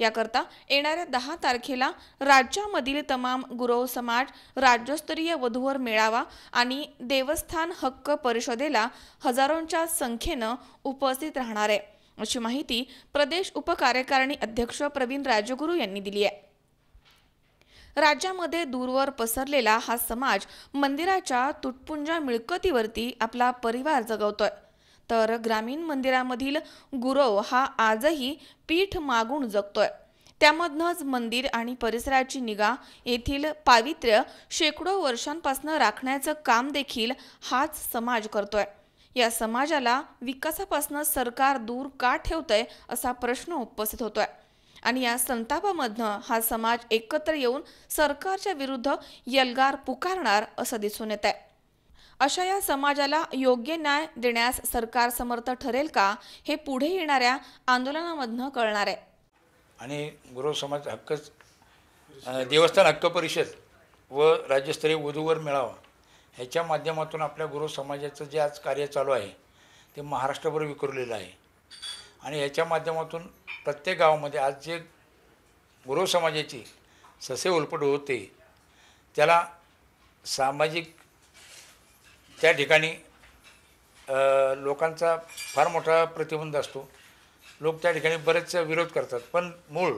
याकरता येणाऱ्या 10 तारखेला राज्यामधील तमाम गुरव समाज राज्यस्तरीय वधूवर मेळावा आणि देवस्थान हक्क परिषदेला हजारोंच्या संख्येनं उपस्थित राहणार आहे अशी माहिती प्रदेश उपकार्यकारिणी अध्यक्ष प्रवीण राजगुरू यांनी दिली आहे. राज्यामध्ये दूरवर पसरलेला हा समाज मंदिराच्या तुटपुंजा मिळकतीवरती आपला परिवार जगवतोय, तर ग्रामीण मंदिरामधील गुरव हा आजही पीठ मागून जगतोय. त्यामधनंच मंदिर आणि परिसराची निगा, येथील पावित्र्य शेकडो वर्षांपासून राखण्याचं काम देखील हाच समाज करतोय. या समाजाला विकासापासून सरकार दूर का ठेवतंय असा प्रश्न उपस्थित होतोय आणि या संतापामधनं हा समाज एकत्र येऊन सरकारच्या विरुद्ध एल्गार पुकारणार असं दिसून येत आहे. अशा या समाजाला योग्य न्याय देण्यास सरकार समर्थ ठरेल का हे पुढे येणाऱ्या आंदोलनामधनं कळणार आहे. आणि गुरव समाज हक्क देवस्थान हक्क परिषद व राज्यस्तरीय वधूवर मेळावा ह्याच्या माध्यमातून आपल्या गुरव समाजाचं जे आज कार्य चालू आहे ते महाराष्ट्रभर विखुरलेलं आहे. आणि याच्या माध्यमातून प्रत्येक गावामध्ये आज जे गुरव समाजाची ससे उलपट होते त्याला सामाजिक त्या ठिकाणी लोकांचा फार मोठा प्रतिबंध असतो. लोक त्या ठिकाणी बरेच विरोध करतात, पण मूळ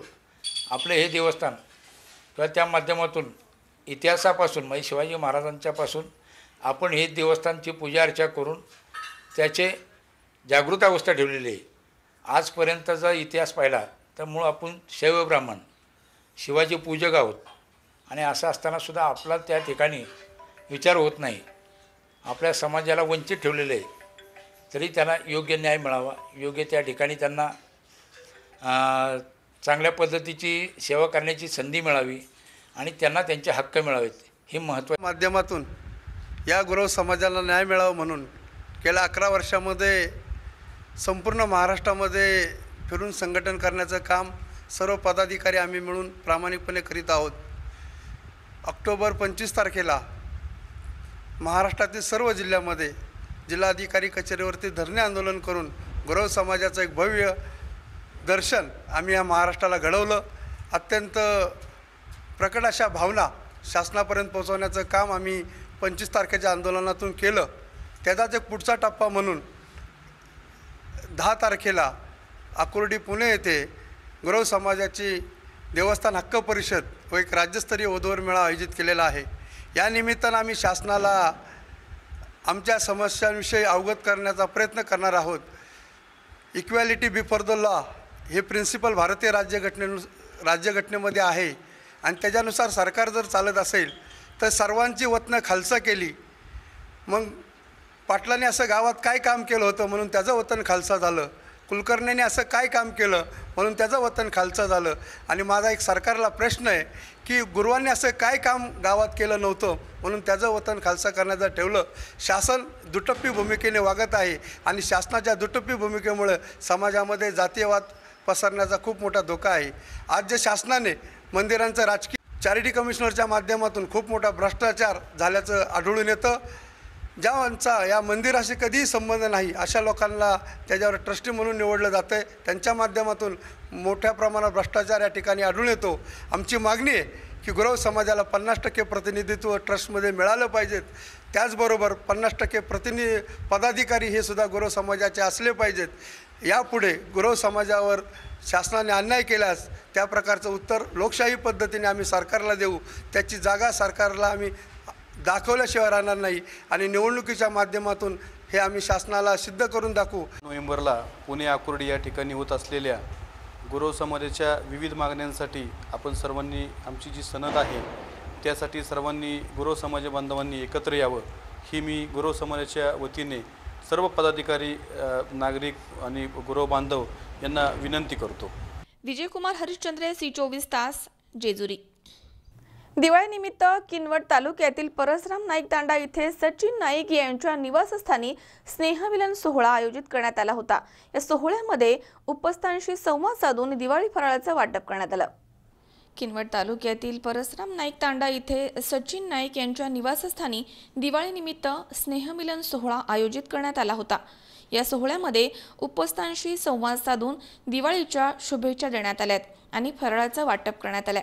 आपले हे देवस्थान किंवा त्या माध्यमातून इतिहासापासून म्हणजे शिवाजी महाराजांच्यापासून आपण हे देवस्थानची पूजा अर्चा करून त्याचे जागृत अवस्था ठेवलेली आहे. आजपर्यंतचा इतिहास पाहिला तर मूळ आपण शैव ब्राह्मण शिवाजी पूजक आहोत आणि असं असतानासुद्धा आपला त्या ठिकाणी विचार होत नाही. आपल्या समाजाला वंचित ठेवलेलं आहे, तरी त्यांना योग्य न्याय मिळावा, योग्य त्या ठिकाणी त्यांना चांगल्या पद्धतीची सेवा करण्याची संधी मिळावी आणि त्यांना त्यांचे हक्क मिळावेत हे महत्त्वाचं. माध्यमातून या गुरव समाजाला न्याय मिळावा म्हणून गेल्या 11 वर्षामध्ये संपूर्ण महाराष्ट्रामध्ये फिरून संघटन करण्याचं काम सर्व पदाधिकारी आम्ही मिळून प्रामाणिकपणे करीत आहोत. ऑक्टोबर 25 तारखेला महाराष्ट्रातील सर्व जिल्ह्यामध्ये जिल्हाधिकारी कचेरीवरती धरणे आंदोलन करून गुरव समाजाचं एक भव्य दर्शन आम्ही या महाराष्ट्राला घडवलं. अत्यंत प्रकट अशा भावना शासनापर्यंत पोहोचवण्याचं काम आम्ही 25 तारखेच्या आंदोलनातून केलं. त्याचाच एक पुढचा टप्पा म्हणून 10 तारखेला आकुर्डी पुणे येथे गुरव समाजाची देवस्थान हक्क परिषद व एक राज्यस्तरीय वधूवर मेळावा आयोजित केलेला आहे. या निमित्तानं आम्ही शासनाला आमच्या समस्यांविषयी अवगत करण्याचा प्रयत्न करणार आहोत. इक्वॅलिटी बिफोर द लॉ हे प्रिन्सिपल भारतीय राज्यघटनेमध्ये आहे. आणि त्याच्यानुसार सरकार जर चालत असेल तर सर्वांची वतनं खालसा केली, मग पाटलांनी असं गावात काय काम केलं होतं म्हणून त्याचं वतन खालसा झालं, कुलकर्णींनी असं काय काम केलं म्हणून त्याचं वतन खालचं झालं. आणि माझा एक सरकारला प्रश्न आहे की गुरुवांनी असं काय काम गावात केलं नव्हतं म्हणून त्याचं वतन खालसा करण्याचं ठेवलं. शासन दुटप्पी भूमिकेने वागत आहे आणि शासनाच्या दुटप्पी भूमिकेमुळे समाजामध्ये जातीयवाद पसरण्याचा खूप मोठा धोका आहे. आज जे शासनाने मंदिरांचं राजकीय चॅरिटी कमिशनरच्या माध्यमातून खूप मोठा भ्रष्टाचार झाल्याचं आढळून येतं. ज्यांचा या मंदिराशी कधीही संबंध नाही अशा लोकांना त्याच्यावर ट्रस्टी म्हणून निवडलं जातं आहे. त्यांच्या माध्यमातून मोठ्या प्रमाणात भ्रष्टाचार या ठिकाणी आढळून येतो. आमची मागणी आहे की गुरव समाजाला 50% प्रतिनिधित्व ट्रस्टमध्ये मिळालं पाहिजेत. त्याचबरोबर 50% पदाधिकारी हे सुद्धा गुरव समाजाचे असले पाहिजेत. यापुढे गुरव समाजावर शासनाने अन्याय केल्यास त्या प्रकारचं उत्तर लोकशाही पद्धतीने आम्ही सरकारला देऊ. त्याची जागा सरकारला आम्ही दाखवल्याशिवाय राहणार नाही आणि निवडणुकीच्या माध्यमातून हे आम्ही शासनाला सिद्ध करून दाखवू. नोव्हेंबरला पुणे आकुर्डी या ठिकाणी होत असलेल्या गुरव समाजाच्या विविध मागण्यांसाठी आपण सर्वांनी आमची जी सनद आहे त्यासाठी सर्वांनी गुरव समाज बांधवांनी एकत्र यावं ही मी गुरव समाजाच्या वतीने सर्व पदाधिकारी, नागरिक आणि गुरव बांधव यांना विनंती करतो. विजयकुमार हरिश्चंद्र, C24 तास, जेजुरी. दिवाळीनिमित्त किनवट तालुक्यातील परसराम नाईक तांडा इथे सचिन नाईक यांच्या निवासस्थानी स्नेहमिलन सोहळा आयोजित करण्यात आला होता. या सोहळ्यामध्ये उपस्थांशी संवाद साधून दिवाळी फराळाचं वाटप करण्यात आलं. किनवट तालुक्यातील परसराम नाईक तांडा इथे सचिन नाईक यांच्या निवासस्थानी दिवाळीनिमित्त स्नेहमिलन सोहळा आयोजित करण्यात आला होता. या सोहळ्यामध्ये उपस्थांशी संवाद साधून दिवाळीच्या शुभेच्छा देण्यात आल्यात आणि फराळाचं वाटप करण्यात आलं.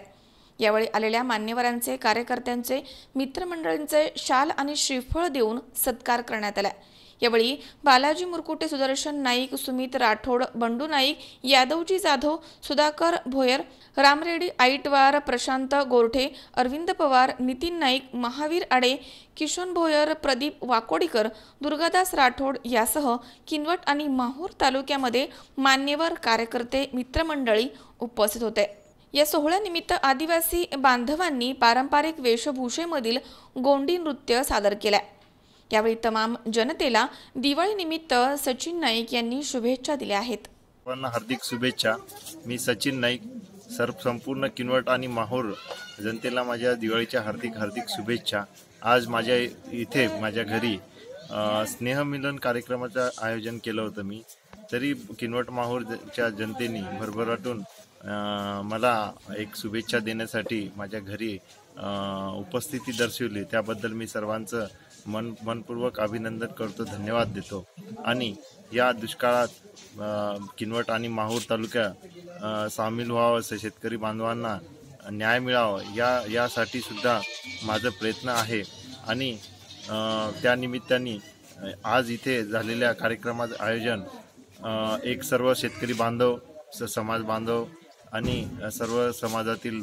यावेळी आलेल्या मान्यवरांचे, कार्यकर्त्यांचे, मित्रमंडळींचे शाल आणि श्रीफळ देऊन सत्कार करण्यात आला. यावेळी बालाजी मुरकुटे, सुदर्शन नाईक, सुमित राठोड, बंडू नाईक, यादवजी जाधव, सुधाकर भोयर, रामरेड्डी आईटवार, प्रशांत गोरठे, अरविंद पवार, नितीन नाईक, महावीर आडे, किशन भोयर, प्रदीप वाकोडीकर, दुर्गादास राठोड यासह किनवट आणि माहूर तालुक्यामध्ये मान्यवर, कार्यकर्ते, मित्रमंडळी उपस्थित होते. या सोहळ्यानिमित्त आदिवासी बांधवांनी पारंपरिक वेशभूषेमधील गोंडी नृत्य सादर केले. यावेळी तमाम जनतेला दिवाळीनिमित्त सचिन नाईक यांनी शुभेच्छा दिल्या आहेत. सर्वांना हार्दिक शुभेच्छा. मी सचिन नाईक. संपूर्ण किनवट आणि माहूर जनतेला माझ्या दिवाळीच्या हार्दिक शुभेच्छा. आज माझ्या इथे माझ्या घरी स्नेहमिलन कार्यक्रमाचं आयोजन केलं होतं मी. तरी किनवट माहूरच्या जनतेने भरभराटून मला एक शुभेच्छा देण्यासाठी माझ्या घरी उपस्थिती दर्शवली. त्याबद्दल मी सर्वांचं मनपूर्वक अभिनंदन करतो, धन्यवाद देतो. आणि या दुष्काळात किनवट आणि माहूर तालुक्या सामील व्हावं, शेतकरी बांधवांना न्याय मिळावं यासाठी सुद्धा माझं प्रयत्न आहे. आणि त्यानिमित्ताने आज इथे झालेल्या कार्यक्रमाचं आयोजन एक सर्व शेतकरी बांधव, समाज बांधव आणि सर्व समाजातील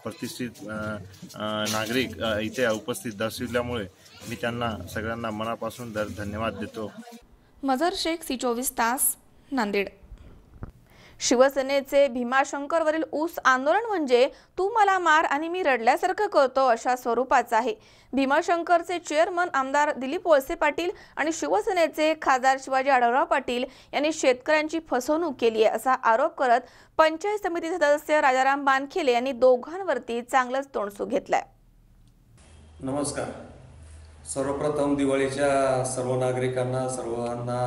प्रतिष्ठित नागरिक इथे उपस्थित दर्शविल्यामुळे मी त्यांना सगळ्यांना मनापासून धन्यवाद देतो. मजर शेख, C24 तास, नांदेड. शिवसेनेचे भीमाशंकरवरील ऊस आंदोलन म्हणजे तू मला मार आणि मी रडल्यासारखं करतो अशा स्वरूपाचं आहे. भीमाशंकरचे चेअरमन आमदार दिलीप वळसे पाटील आणि शिवसेनेचे खासदार शिवाजी आढळराव पाटील यांनी शेतकऱ्यांची फसवणूक केली आहे असा आरोप करत पंचायत समिती सदस्य राजाराम बानखेले यांनी दोघांवरती चांगलंच तोंडसूक घेतलंय. नमस्कार. सर्वप्रथम दिवाळीच्या सर्व नागरिकांना, सर्वांना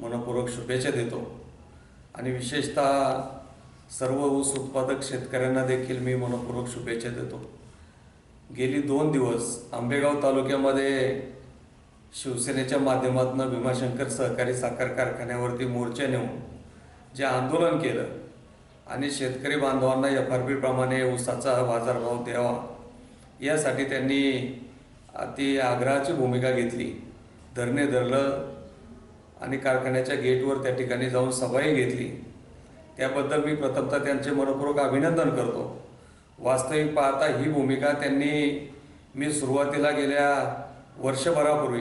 मनपूर्वक शुभेच्छा देतो आणि विशेषतः सर्व ऊस उत्पादक शेतकऱ्यांना देखील मी मनपूर्वक शुभेच्छा देतो. गेली 2 दिवस आंबेगाव तालुक्यामध्ये शिवसेनेच्या माध्यमातून भीमाशंकर सहकारी साखर कारखान्यावरती मोर्चा नेऊन जे आंदोलन केलं आणि शेतकरी बांधवांना FRP प्रमाणे ऊसाचा बाजारभाव द्यावा यासाठी त्यांनी अति आग्रहाची भूमिका घेतली. धरणे धरलं आणि कारखान्याच्या गेटवर त्या ठिकाणी जाऊन सभाही घेतली. त्याबद्दल मी प्रथमतः त्यांचे मनपूर्वक अभिनंदन करतो. वास्तविक पाहता ही भूमिका मी सुरुवातीला गेल्या वर्षभरापूर्वी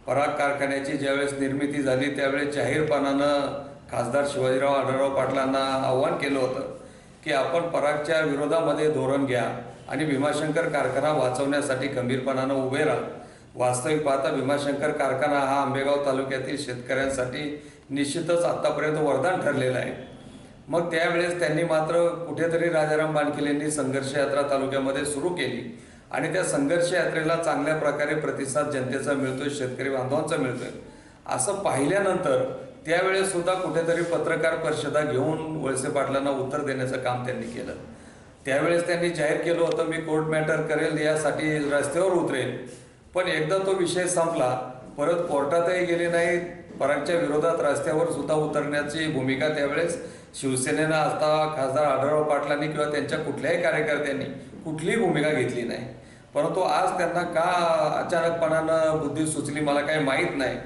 पराग कारखान्याची ज्यावेळेस निर्मिती झाली त्यावेळेस जाहीरपणानं खासदार शिवाजीराव आढळराव पाटलांना आव्हान केलं होतं की आपण परागच्या विरोधामध्ये धोरण घ्या आणि भीमाशंकर कारखाना वाचवण्यासाठी खंबीरपणानं उभे राहा. वास्तविक पाहता भीमाशंकर कारखाना हा आंबेगाव तालुक्यातील शेतकऱ्यांसाठी निश्चितच आत्तापर्यंत वरदान ठरलेलं आहे. मग त्यावेळेस त्यांनी मात्र कुठेतरी राजाराम बाणखिले यांनी संघर्ष यात्रा तालुक्यामध्ये सुरू केली आणि त्या संघर्ष यात्रेला चांगल्या प्रकारे प्रतिसाद जनतेचा मिळतोय, शेतकरी बांधवांचा मिळतोय. असं पाहिल्यानंतर त्यावेळेस सुद्धा कुठेतरी पत्रकार परिषदा घेऊन वळसे पाटलांना उत्तर देण्याचं काम त्यांनी केलं. त्यावेळेस त्यांनी जाहीर केलं होतं मी कोर्ट मॅटर करेल, यासाठी रस्त्यावर उतरेल. पण एकदा तो विषय संपला, परत कोर्टातही गेले नाही. परागच्या विरोधात रस्त्यावर सुद्धा उतरण्याची भूमिका त्यावेळेस शिवसेनेनं असता खासदार आढळराव पाटलांनी किंवा त्यांच्या कुठल्याही कार्यकर्त्यांनी कुठलीही भूमिका घेतली नाही. परंतु आज त्यांना का अचानकपणानं बुद्धी सुचली मला काही माहीत नाही.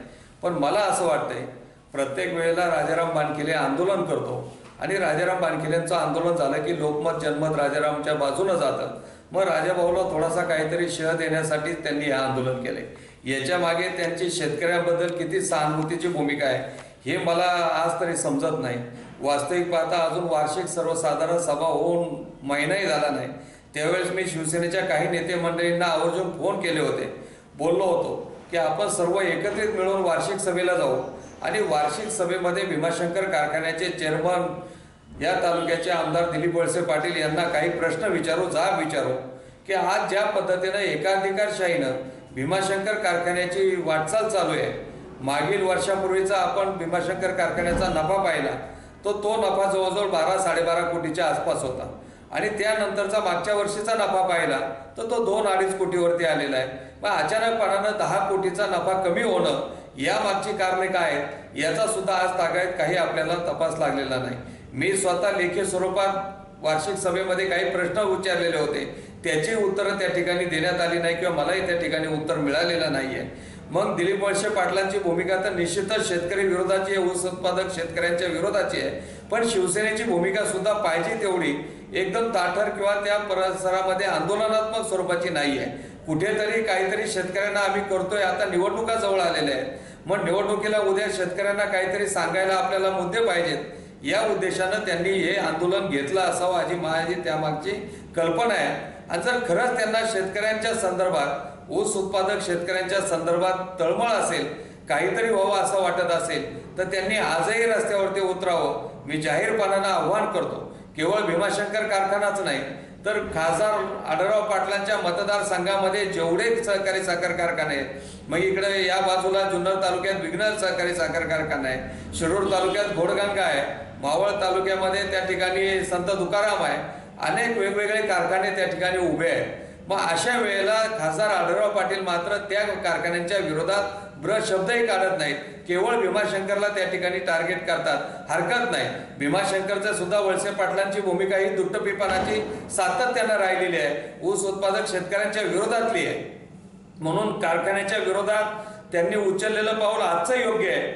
पण मला असं वाटतंय प्रत्येक वेळेला राजाराम बाणखिले आंदोलन करतो आणि राजाराम बाणखिलेंचं आंदोलन झालं की लोकमत जनमत राजारामच्या बाजूनं जातं. मग राजाभाऊला थोडासा काहीतरी शह देण्यासाठी त्यांनी हे आंदोलन केले. याच्या मागे त्यांची शेतकऱ्यांबद्दल किती सहानुभूतीची भूमिका आहे हे मला आज तरी समजत नाही. वास्तविक पाहता अजून वार्षिक सर्वसाधारण सभा होऊन महिनाही झाला नाही. त्यावेळेस मी शिवसेनेच्या काही नेते मंडळींना आवर्जून फोन केले होते. बोललो होतो की आपण सर्व एकत्रित मिळून वार्षिक सभेला जाऊ आणि वार्षिक सभेमध्ये भीमाशंकर कारखान्याचे चेअरमन या तालुक्याचे आमदार दिलीप वळसे पाटील यांना काही प्रश्न विचारू, जाब विचारू की आज ज्या पद्धतीनं एकाधिकारशाहीनं भीमाशंकर कारखान्याची वाटचाल चालू आहे. मागील वर्षापूर्वीचा आपण भीमाशंकर कारखान्याचा नफा पाहिला, तो नफा जवळजवळ 12-12.5 कोटीच्या आसपास होता आणि त्यानंतरचा मागच्या वर्षीचा नफा पाहिला तर तो 2-2.5 कोटीवरती आलेला आहे. मग अचानकपणानं 10 कोटीचा नफा कमी होणं या मागची कारणे काय आहेत याचा सुद्धा आज तागायत काही आपल्याला तपास लागलेला नाही. मी स्वतः लेखी स्वरूपात वार्षिक सभेमध्ये काही प्रश्न विचारलेले होते, त्याची उत्तरं त्या ठिकाणी देण्यात आली नाही किंवा मलाही त्या ठिकाणी उत्तर मिळालेलं नाही आहे. मग दिलीप वळसे पाटलांची भूमिका तर निश्चितच शेतकरी विरोधाची आहे, ऊस उत्पादक शेतकऱ्यांच्या विरोधाची आहे. पण शिवसेनेची भूमिका सुद्धा पाहिजे तेवढी एकदम ताठर किंवा त्या परिसरामध्ये आंदोलनात्मक स्वरूपाची नाही आहे. कुठेतरी काहीतरी शेतकऱ्यांना आम्ही करतोय. आता निवडणुका जवळ आलेल्या आहेत, मग निवडणुकीला उद्या शेतकऱ्यांना काहीतरी सांगायला आपल्याला मुद्दे पाहिजेत. या उद्देशानं त्यांनी हे आंदोलन घेतलं असावं अशी माझी त्यामागची कल्पना आहे. आणि जर खरंच त्यांना शेतकऱ्यांच्या संदर्भात, ऊस उत्पादक शेतकऱ्यांच्या संदर्भात तळमळ असेल, काहीतरी व्हावं असं वाटत असेल तर त्यांनी आजही रस्त्यावरती उतरावं. मी जाहीरपणानं आव्हान करतो. केवळ भीमाशंकर कारखानाच नाही तर खासदार आढळराव पाटलांच्या मतदारसंघामध्ये जेवढे सहकारी साखर कारखाने आहेत, मग इकडे या बाजूला जुन्नर तालुक्यात विघ्नर सहकारी साखर कारखाना आहे, शिरूर तालुक्यात घोडगंगा आहे, मावळ तालुक्यामध्ये त्या ठिकाणी संत तुकाराम आहे, अनेक वेगवेगळे कारखाने त्या ठिकाणी उभे आहेत. मग अशा वेळेला खासदार आढळराव पाटील मात्र त्या कारखान्यांच्या विरोधात शब्दही काढत नाहीत. केवळ भीमाशंकरला त्या ठिकाणी टार्गेट करतात. हरकत नाही, भीमाशंकरचं सुद्धा वळसे पाटलांची भूमिका ही दुट्टपीपणाची सातत्यानं राहिलेली आहे, ऊस उत्पादक शेतकऱ्यांच्या विरोधातली आहे. म्हणून कारखान्याच्या विरोधात त्यांनी उचललेलं पाऊल आजचं योग्य आहे.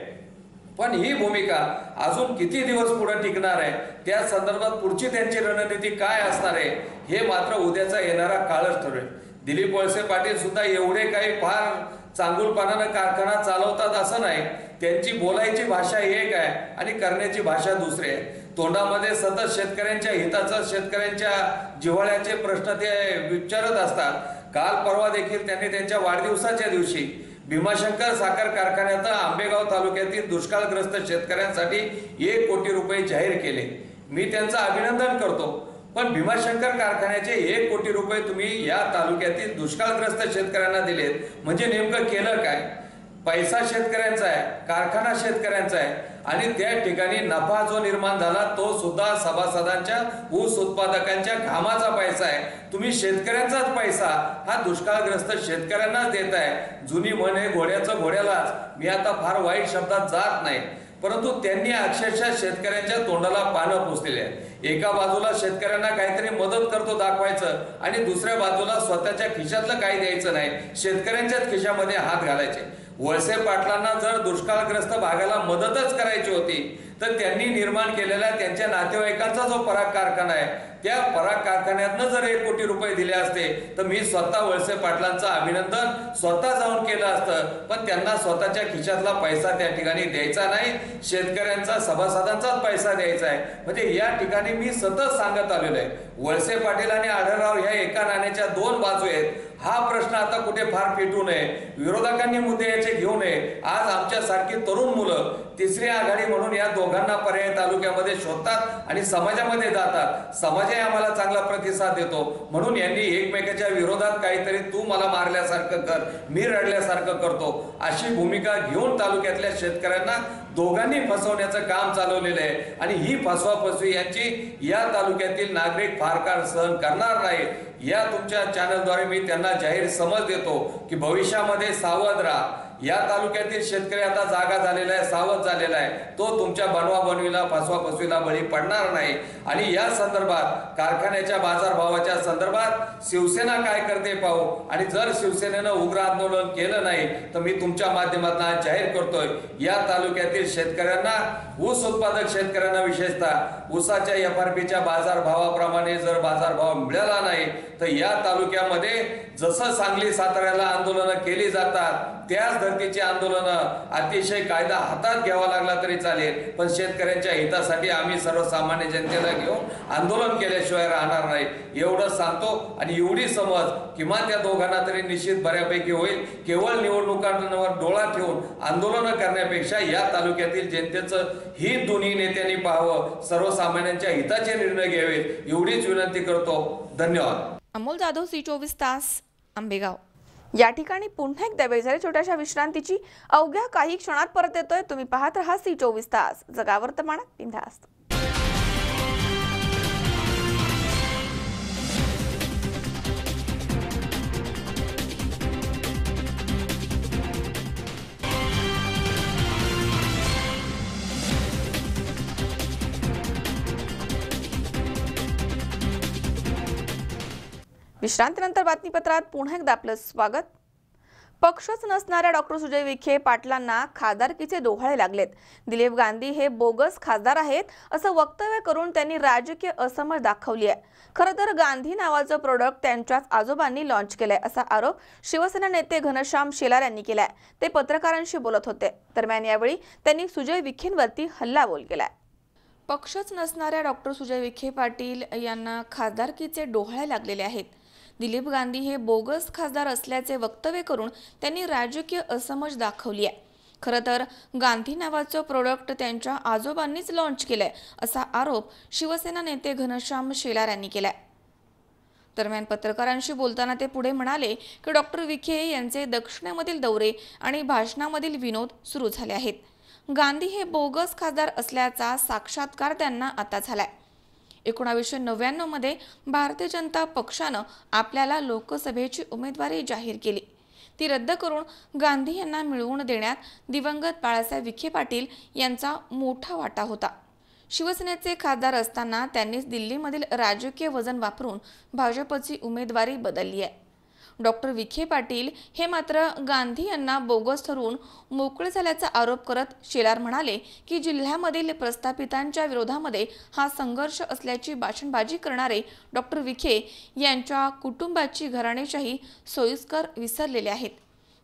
पण ही भूमिका अजून किती दिवस पुढे टिकणार आहे, त्या संदर्भात पुढची त्यांची रणनीती काय असणार आहे हे मात्र उद्याचा येणारा काळच ठरेल. दिलीप वळसे पाटील सुद्धा एवढे काही फार चांगुलपणानं कारखाना चालवतात असं नाही. त्यांची बोलायची भाषा एक आहे आणि करण्याची भाषा दुसरी आहे. तोंडामध्ये सतत शेतकऱ्यांच्या हिताचं, शेतकऱ्यांच्या जिव्हाळ्याचे प्रश्न ते विचारत असतात. काल परवा देखील त्यांनी त्यांच्या वाढदिवसाच्या दिवशी भीमाशंकर साखर कारखान्यात आंबेगाव तालुक्यातील दुष्काळग्रस्त शेतकऱ्यांसाठी 1 कोटी रुपये जाहीर केले. मी त्यांचं अभिनंदन करतो. पण भीमाशंकर कारखान्याचे 1 कोटी रुपये तुम्ही या तालुक्यातील दुष्काळग्रस्त शेतकऱ्यांना दिलेत म्हणजे नेमकं केलं काय? पैसा शेतकऱ्यांचा आहे, कारखाना शेतकऱ्यांचा आहे आणि त्या ठिकाणी नफा जो निर्माण झाला तो सुद्धा सभासदांच्या, ऊस उत्पादकांच्या घामाचा पैसा आहे. तुम्ही शेतकऱ्यांचाच पैसा हा दुष्काळग्रस्त शेतकऱ्यांनाच देताय. जुनी म्हण आहे घोड्याचं घोड्यालाच. मी आता फार वाईट शब्दात जात नाही, परंतु त्यांनी अक्षरशः शेतकऱ्यांच्या तोंडाला पानं पुसलेली आहे. एका बाजूला शेतकऱ्यांना काहीतरी मदत करतो दाखवायचं आणि दुसऱ्या बाजूला स्वतःच्या खिशातलं काही द्यायचं नाही, शेतकऱ्यांच्याच खिशामध्ये हात घालायचे. वळसे पाटलांना जर दुष्काळग्रस्त भागाला मदतच करायची होती तर त्यांनी निर्माण केलेल्या त्यांच्या नातेवाईकांचा जो पराग कारखाना आहे त्या पराग कारखान्यातनं जर 1 कोटी रुपये दिले असते तर मी स्वतः वळसे पाटलांचं अभिनंदन स्वतः जाऊन केलं असतं, पण त्यांना स्वतःच्या खिशातला पैसा त्या ठिकाणी द्यायचा नाही, शेतकऱ्यांचा सभासदांचाच पैसा द्यायचा आहे. म्हणजे या ठिकाणी मी सतत सांगत आलेलो आहे, वळसे पाटील आणि आढळराव ह्या एका नाण्याच्या 2 बाजू आहेत. हा प्रश्न आता कुठे फार पेटू नये, विरोधकांनी मुद्दे याचे घेऊ नये. आज आमच्यासारखी तरुण मुलं तिसरी आघाडी म्हणून या दोघांना पर्याय तालुक्यामध्ये शोधतात आणि समाजामध्ये जातात. समाजही आम्हाला चांगला प्रतिसाद देतो, म्हणून यांनी एकमेकाच्या विरोधात काहीतरी तू मला मारल्यासारखं कर, मी रडल्यासारखं करतो अशी भूमिका घेऊन तालुक्यातल्या शेतकऱ्यांना दोघांनी फसवण्याचं काम चालवलेलं आहे. आणि ही फसवाफसवी यांची या तालुक्यातील नागरिक फार काळ सहन करणार नाही. या तुमच्या चॅनलद्वारे मी त्यांना जाहीर समज देतो की भविष्यामध्ये सावध राहा. या तालुक्यातील शेतकरी आता जागा झालेला आहे, सावध झालेला आहे, तो तुमच्या बनवाबनवीला फसवाफसवीला बळी पडणार नाही. आणि या संदर्भात कारखान्याच्या बाजारभावाच्या संदर्भात शिवसेना काय करते पाहू. आणि जर शिवसेनेनं उग्र आंदोलन केलं नाही तर मी तुमच्या माध्यमातून जाहीर करतोय, या तालुक्यातील शेतकऱ्यांना, ऊस उत्पादक शेतकऱ्यांना विशेषतः ऊसाच्या FRPच्या बाजारभावाप्रमाणे जर बाजारभाव मिळाला नाही तर या तालुक्यामध्ये जसं सांगली साताऱ्याला आंदोलनं केली जातात त्याच धर्तीची आंदोलनं अतिशय कायदा हातात घ्यावा लागला तरी चालेल, पण शेतकऱ्यांच्या हितासाठी आम्ही सर्वसामान्य जनतेला घेऊन आंदोलन केल्याशिवाय राहणार नाही एवढं सांगतो. आणि एवढी समज किमान त्या दोघांना तरी निश्चित बऱ्यापैकी होईल. केवळ निवडणुकांवर डोळा ठेवून आंदोलनं करण्यापेक्षा या तालुक्यातील जनतेचं हित दोन्ही नेत्यांनी पाहावं, सर्वसामान्यांच्या हिताचे निर्णय घ्यावेत एवढीच विनंती करतो. धन्यवाद. अमोल जाधव, C24 तास, आंबेगाव. या ठिकाणी पुन्हा एकदा वेळ झाली छोट्याशा विश्रांतीची. अवघ्या काही क्षणात परत येतोय. तुम्ही पाहत राहा C24 तास, जगा वर्तमानात बिनधास्त. विश्रांतीनंतर बातमीपत्रात पुन्हा एकदा आपलं स्वागत. पक्षच नसणाऱ्या डॉक्टर सुजय विखे पाटलांना खासदारकीचे डोहाळे लागलेत. दिलीप गांधी हे बोगस खासदार आहेत असं वक्तव्य करून त्यांनी राजकीय असमज दाखवली आहे. खरं तर गांधी नावाचं प्रोडक्ट त्यांच्याच आजोबांनी लॉन्च केलंय असा आरोप शिवसेना नेते घनश्याम शेलार यांनी केलाय. ते पत्रकारांशी बोलत होते. दरम्यान यावेळी त्यांनी सुजय विखेंवरती हल्लाबोल केलाय. पक्षच नसणाऱ्या डॉक्टर सुजय विखे पाटील यांना खासदारकीचे डोहाळे लागलेले आहेत. दिलीप गांधी हे बोगस खासदार असल्याचे वक्तव्य करून त्यांनी राजकीय असमज दाखवली आहे. खरं तर गांधी नावाचं प्रोडक्ट त्यांच्या आजोबांनीच लॉन्च केलंय असा आरोप शिवसेना नेते घनश्याम शेलार यांनी केलाय. दरम्यान पत्रकारांशी बोलताना ते पुढे म्हणाले की डॉक्टर विखे यांचे दक्षिणेमधील दौरे आणि भाषणामधील विनोद सुरू झाले आहेत. गांधी हे बोगस खासदार असल्याचा साक्षात्कार त्यांना आता झालाय. 1999 मध्ये भारतीय जनता पक्षानं आपल्याला लोकसभेची उमेदवारी जाहीर केली. ती रद्द करून गांधी यांना मिळवून देण्यात दिवंगत बाळासाहेब विखे पाटील यांचा मोठा वाटा होता. शिवसेनेचे खासदार असताना त्यांनीच दिल्लीमधील राजकीय वजन वापरून भाजपची उमेदवारी बदलली आहे. डॉक्टर विखे पाटील हे मात्र गांधी यांना बोगस ठरवून मोकळे झाल्याचा आरोप करत शेलार म्हणाले की जिल्ह्यामधील प्रस्थापितांच्या विरोधामध्ये हा संघर्ष असल्याची भाषणबाजी करणारे डॉक्टर विखे यांच्या कुटुंबाची घराणेशाही सोयीस्कर विसरलेले आहेत.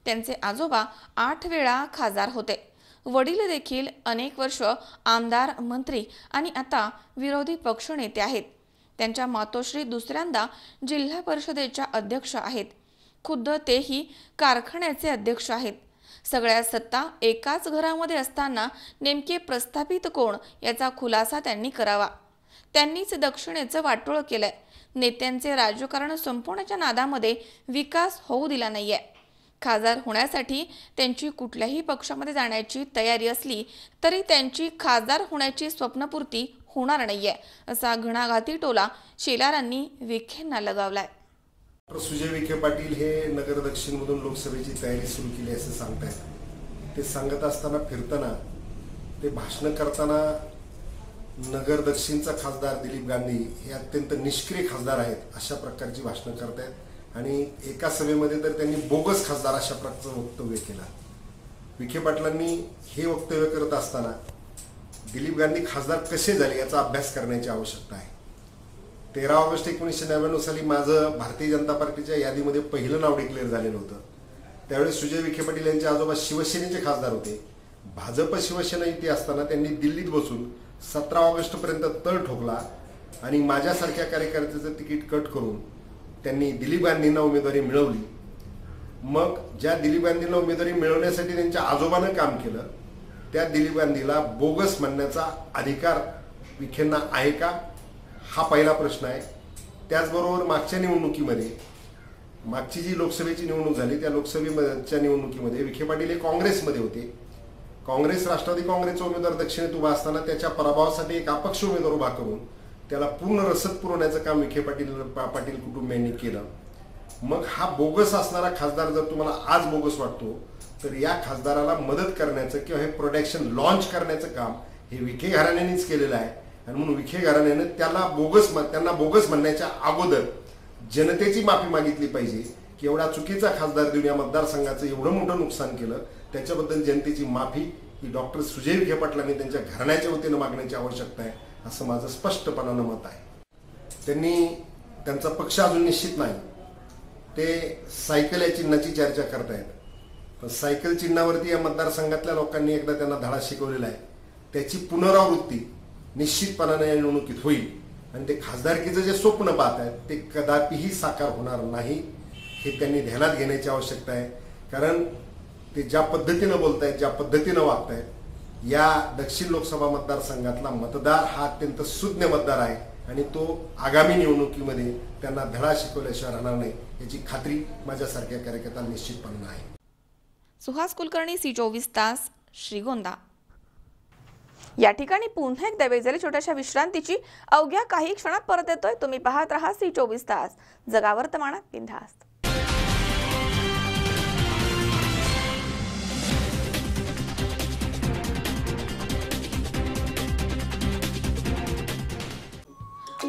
त्यांचे आजोबा 8 वेळा खासदार होते. वडील देखील अनेक वर्ष आमदार, मंत्री आणि आता विरोधी पक्षनेते आहेत. त्यांच्या मातोश्री दुसऱ्यांदा जिल्हा परिषदेच्या अध्यक्ष आहेत. खुद्द तेही कारखान्याचे अध्यक्ष आहेत. सगळ्या सत्ता एकाच घरामध्ये असताना नेमके प्रस्थापित कोण याचा खुलासा त्यांनी करावा. त्यांनीच दक्षिणेचं वाटोळ केलंय. नेत्यांचे राजकारण संपवण्याच्या नादामध्ये विकास होऊ दिला नाहीये. खासदार होण्यासाठी त्यांची कुठल्याही पक्षामध्ये जाण्याची तयारी असली तरी त्यांची खासदार होण्याची स्वप्नपूर्ती होणार नाहीये असा घणाघाती टोला शेलारांनी विखेंना लगावलाय. सुजय विखे पाटील हे नगर दक्षिणमधून लोकसभेची तयारी सुरू केली असं सांगतायत. ते सांगत असताना फिरताना ते भाषण करताना नगर दक्षिणचा खासदार दिलीप गांधी हे अत्यंत निष्क्रिय खासदार आहेत अशा प्रकारची भाषणं करतायत. आणि एका सभेमध्ये तर त्यांनी बोगस खासदार अशा प्रकारचं वक्तव्य केलं. विखे पाटलांनी हे वक्तव्य करत असताना दिलीप गांधी खासदार कसे झाले याचा अभ्यास करण्याची आवश्यकता आहे. 13 ऑगस्ट 1999 साली माझं भारतीय जनता पार्टीच्या यादीमध्ये पहिलं नाव डिक्लेअर झालेलं होतं. त्यावेळेस सुजय विखे पाटील यांचे आजोबा शिवसेनेचे खासदार होते. भाजप शिवसेना युती असताना त्यांनी दिल्लीत बसून 17 ऑगस्टपर्यंत तळ ठोकला आणि माझ्यासारख्या कार्यकर्त्याचं तिकीट कट करून त्यांनी दिलीप गांधींना उमेदवारी मिळवली. मग ज्या दिलीप गांधींना उमेदवारी मिळवण्यासाठी त्यांच्या आजोबानं काम केलं त्या दिलीप गांधीला बोगस म्हणण्याचा अधिकार विखेंना आहे का, हा पहिला प्रश्न आहे. त्याचबरोबर मागच्या निवडणुकीमध्ये, मागची जी लोकसभेची निवडणूक झाली त्या लोकसभेच्या निवडणुकीमध्ये विखे पाटील हे काँग्रेसमध्ये होते. काँग्रेस राष्ट्रवादी काँग्रेसचा उमेदवार दक्षिणेत उभा असताना त्याच्या पराभवासाठी एक अपक्ष उमेदवार उभा करून त्याला पूर्ण रसद पुरवण्याचं काम विखे पाटील कुटुंबियांनी केलं. मग हा बोगस असणारा खासदार जर तुम्हाला आज बोगस वाटतो तर या खासदाराला मदत करण्याचं किंवा हे प्रोडक्शन लॉन्च करण्याचं काम हे विखे घराण्यानेच केलेलं आहे. आणि म्हणून विखे घराण्याने त्यांना बोगस म्हणण्याच्या अगोदर जनतेची माफी मागितली पाहिजे की एवढा चुकीचा खासदार देऊन या मतदारसंघाचं एवढं मोठं नुकसान केलं. त्याच्याबद्दल जनतेची माफी ही डॉक्टर सुजय विखे पाटलांनी त्यांच्या घराण्याच्या वतीनं मागण्याची आवश्यकता आहे असं माझं स्पष्टपणानं मत आहे. त्यांचा पक्ष अजून निश्चित नाही. ते सायकल या चिन्हाची चर्चा करतायत. पण सायकल चिन्हावरती या मतदारसंघातल्या लोकांनी एकदा त्यांना धडा शिकवलेला आहे. त्याची पुनरावृत्ती निश्चितपणाने या निवडणुकीत होईल. आणि ते खासदारकीचं जे स्वप्न पाहत आहेत ते कदापिही साकार होणार नाही हे त्यांनी ध्यानात घेण्याची आवश्यकता आहे. कारण ते ज्या पद्धतीनं बोलतायत, ज्या पद्धतीनं वागतायत, या दक्षिण लोकसभा मतदारसंघातला मतदार हा अत्यंत सुज्ञ मतदार आहे आणि तो आगामी निवडणुकीमध्ये त्यांना धडा शिकवल्याशिवाय राहणार नाही याची खात्री माझ्यासारख्या कार्यकर्त्यांना निश्चितपणे आहे. सुहास कुलकर्णी, C24 तास, श्रीगोंदा. या ठिकाणी पुन्हा एकदा वेळ झाली छोट्याशा विश्रांतीची. अवघ्या काही क्षणात परत येतोय. तुम्ही पाहत राहा C24 तास, जगा वर्तमानात बिनधास्त.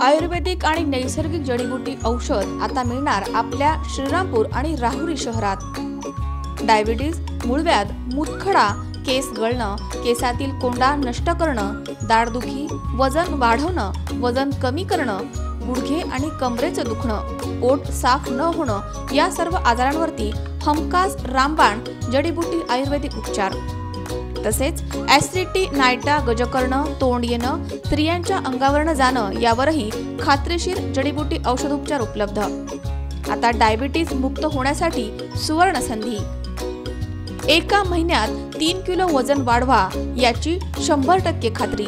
आयुर्वेदिक आणि नैसर्गिक जडीबुटी औषध आता मिळणार आपल्या श्रीरामपूर आणि राहुरी शहरात. डायबिटीज, मूळव्याध, मूतखडा, केस गळणं, केसातील कोंडा नष्ट करणं, दाढदुखी, वजन वाढवणं, वजन कमी करणं, गुडघे आणि कमरेचं दुखणं, पोट साफ न होणं या सर्व आजारांवरती हमखास रामबाण जडीबुटी आयुर्वेदिक उपचार. तसेच ऍसिडिटी, नायटा, गजकर्ण, तोंड येणं, स्त्रियांच्या अंगावरनं जाणं यावरही खात्रीशीर जडीबुटी औषधोपचार उपलब्ध. आता डायबिटीज मुक्त होण्यासाठी सुवर्ण संधी. एका महिन्यात 3 किलो वजन वाढवा याची 100% खात्री.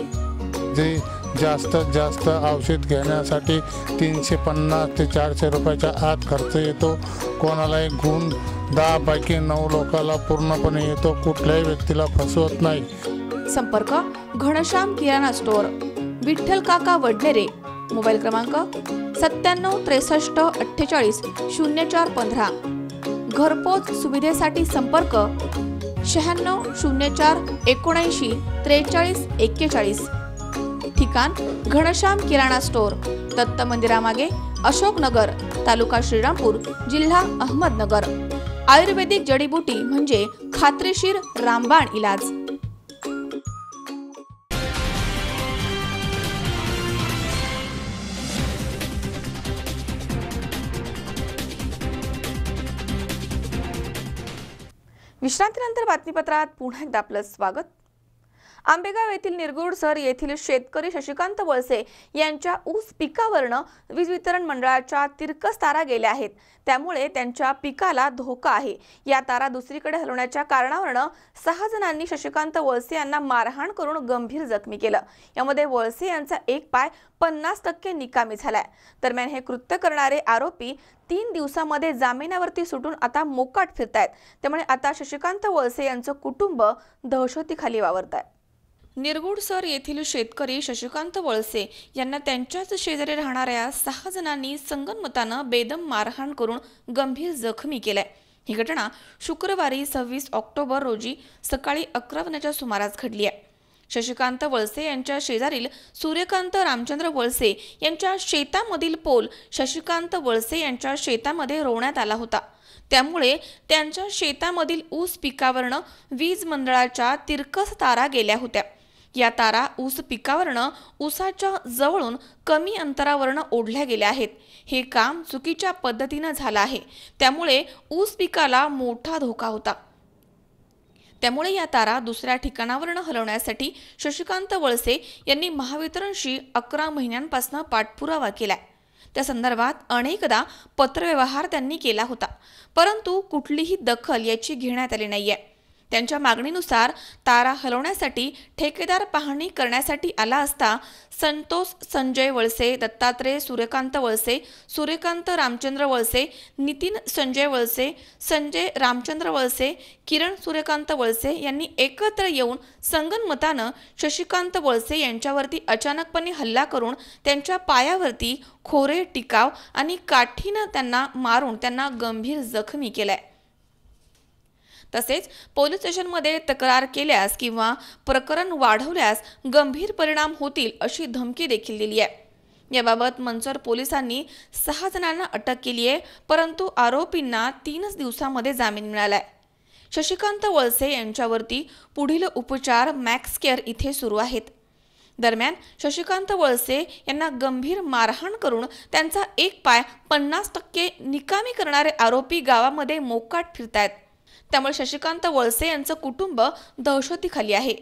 जे जास्तीत जास्त औषध घेण्यासाठी 350 ते 400 रुपयाच्या आत खर्च येतो. कोणालाही गुण 10 पैकी 9 लोकांना पूर्णपणे येतो. कुठल्याही व्यक्तीला फसवत नाही. संपर्क घनश्याम किराणा स्टोअर, विठ्ठल काका वडनेरे. मोबाईल क्रमांक 97 63 48 0415. घरपोच सुविधेसाठी संपर्क 96 04 79 43 41. ठिकाण घनश्याम किराणा स्टोअर, दत्त मंदिरामागे, अशोकनगर, तालुका श्रीरामपूर, जिल्हा अहमदनगर. आयुर्वेदिक जडीबुटी म्हणजे खात्रीशीर रामबाण इलाज. विश्रांतीनंतर बातमीपत्रात पुन्हा एकदा आपलं स्वागत. आंबेगाव येथील निरगुडसर येथील शेतकरी शशिकांत वळसे यांच्या ऊस पिकावरनं वीज वितरण मंडळाच्या तिरकस तारा गेल्या आहेत. त्यामुळे त्यांच्या पिकाला धोका आहे. या तारा दुसरीकडे हलवण्याच्या कारणावरून 6 जणांनी शशिकांत वळसे यांना मारहाण करून गंभीर जखमी केलं. यामध्ये वळसे यांचा एक पाय 50% निकामी झालाय. दरम्यान हे कृत्य करणारे आरोपी 3 दिवसांमध्ये जामिनावरती सुटून आता मोकाट फिरतायत. त्यामुळे आता शशिकांत वळसे यांचं कुटुंब दहशतीखाली वावरत आहे. निरगुडसर येथील शेतकरी शशिकांत वळसे यांना त्यांच्याच शेजारी राहणाऱ्या 6 जणांनी संगनमतानं बेदम मारहाण करून गंभीर जखमी केलाय. ही घटना शुक्रवारी 26 ऑक्टोबर रोजी सकाळी 11 वाजण्याच्या सुमारास घडली आहे. शशिकांत वळसे यांच्या शेजारील सूर्यकांत रामचंद्र वळसे यांच्या शेतामधील पोल शशिकांत वळसे यांच्या शेतामध्ये रोवण्यात आला होता. त्यामुळे त्यांच्या शेतामधील ऊस पिकावरनं वीज मंडळाच्या तिरकस तारा गेल्या होत्या. या तारा ऊस पिकावरनं ऊसाच्या जवळून कमी अंतरावरनं ओढल्या गेल्या आहेत. हे काम चुकीच्या पद्धतीनं झालं आहे. त्यामुळे ऊस पिकाला मोठा धोका होता. त्यामुळे या तारा दुसऱ्या ठिकाणावरनं हलवण्यासाठी शशिकांत वळसे यांनी महावितरणशी 11 महिन्यांपासून पाठपुरावा केलाय. त्या संदर्भात अनेकदा पत्रव्यवहार त्यांनी केला होता, परंतु कुठलीही दखल याची घेण्यात आली नाहीये. त्यांच्या मागणीनुसार तारा हलवण्यासाठी ठेकेदार पाहणी करण्यासाठी आला असता संतोष संजय वळसे, दत्तात्रय सूर्यकांत वळसे, सूर्यकांत रामचंद्र वळसे, नितीन संजय वळसे, संजय रामचंद्र वळसे, किरण सूर्यकांत वळसे यांनी एकत्र येऊन संगनमतानं शशिकांत वळसे यांच्यावरती अचानकपणे हल्ला करून त्यांच्या पायावरती खोरे टिकाव आणि काठीनं त्यांना मारून त्यांना गंभीर जखमी केलाय. तसेच पोलीस स्टेशनमध्ये तक्रार केल्यास किंवा प्रकरण वाढवल्यास गंभीर परिणाम होतील अशी धमकी देखील दिली आहे. याबाबत मंचर पोलिसांनी 6 जणांना अटक केली आहे, परंतु आरोपींना 3 दिवसांमध्ये जामीन मिळालाय. शशिकांत वळसे यांच्यावरती पुढील उपचार मॅक्स केअर इथे सुरू आहेत. दरम्यान शशिकांत वळसे यांना गंभीर मारहाण करून त्यांचा एक पाय 50% निकामी करणारे आरोपी गावामध्ये मोकाट फिरतायत. त्यामुळे शशिकांत वळसे यांचं कुटुंब दहशतीखाली आहे.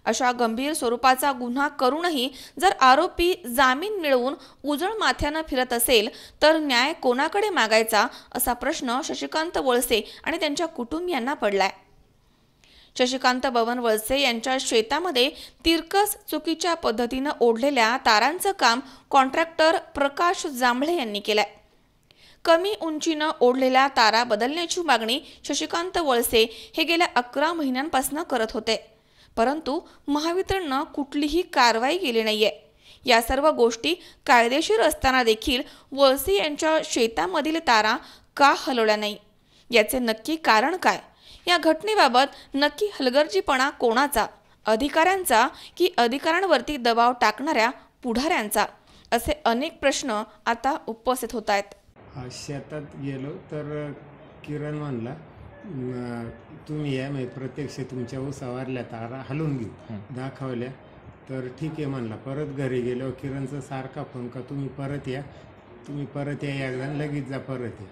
अशा गंभीर स्वरूपाचा गुन्हा करूनही जर आरोपी जामीन मिळवून उजळ माथ्यानं फिरत असेल तर न्याय कोणाकडे मागायचा असा प्रश्न शशिकांत वळसे आणि त्यांच्या कुटुंबियांना पडलाय. शशिकांत बबन वळसे यांच्या शेतामध्ये तिरकस चुकीच्या पद्धतीनं ओढलेल्या तारांचं काम कॉन्ट्रॅक्टर प्रकाश जांभळे यांनी केलंय. कमी उंचीनं ओढलेल्या तारा बदलण्याची मागणी शशिकांत वळसे हे गेल्या 11 महिन्यांपासून करत होते, परंतु महावितरणनं कुठलीही कारवाई केली नाहीये. या सर्व गोष्टी कायदेशीर असताना देखील वळसे यांच्या शेतामधील तारा का हलवल्या नाही, याचे नक्की कारण काय? या घटनेबाबत नक्की हलगर्जीपणा कोणाचा, अधिकाऱ्यांचा की अधिकाऱ्यांवरती दबाव टाकणाऱ्या पुढाऱ्यांचा, असे अनेक प्रश्न आता उपस्थित होत आहेत. शेतात गेलो तर किरण म्हणला तुम्ही या, म्हणजे प्रत्यक्ष तुमच्या ऊसावरल्या तारा हलवून घेऊ दाखवल्या. तर ठीक आहे म्हणला. परत घरी गेलो, किरणचा सारखा फोन का तुम्ही परत या एकदा लगेच जा, परत या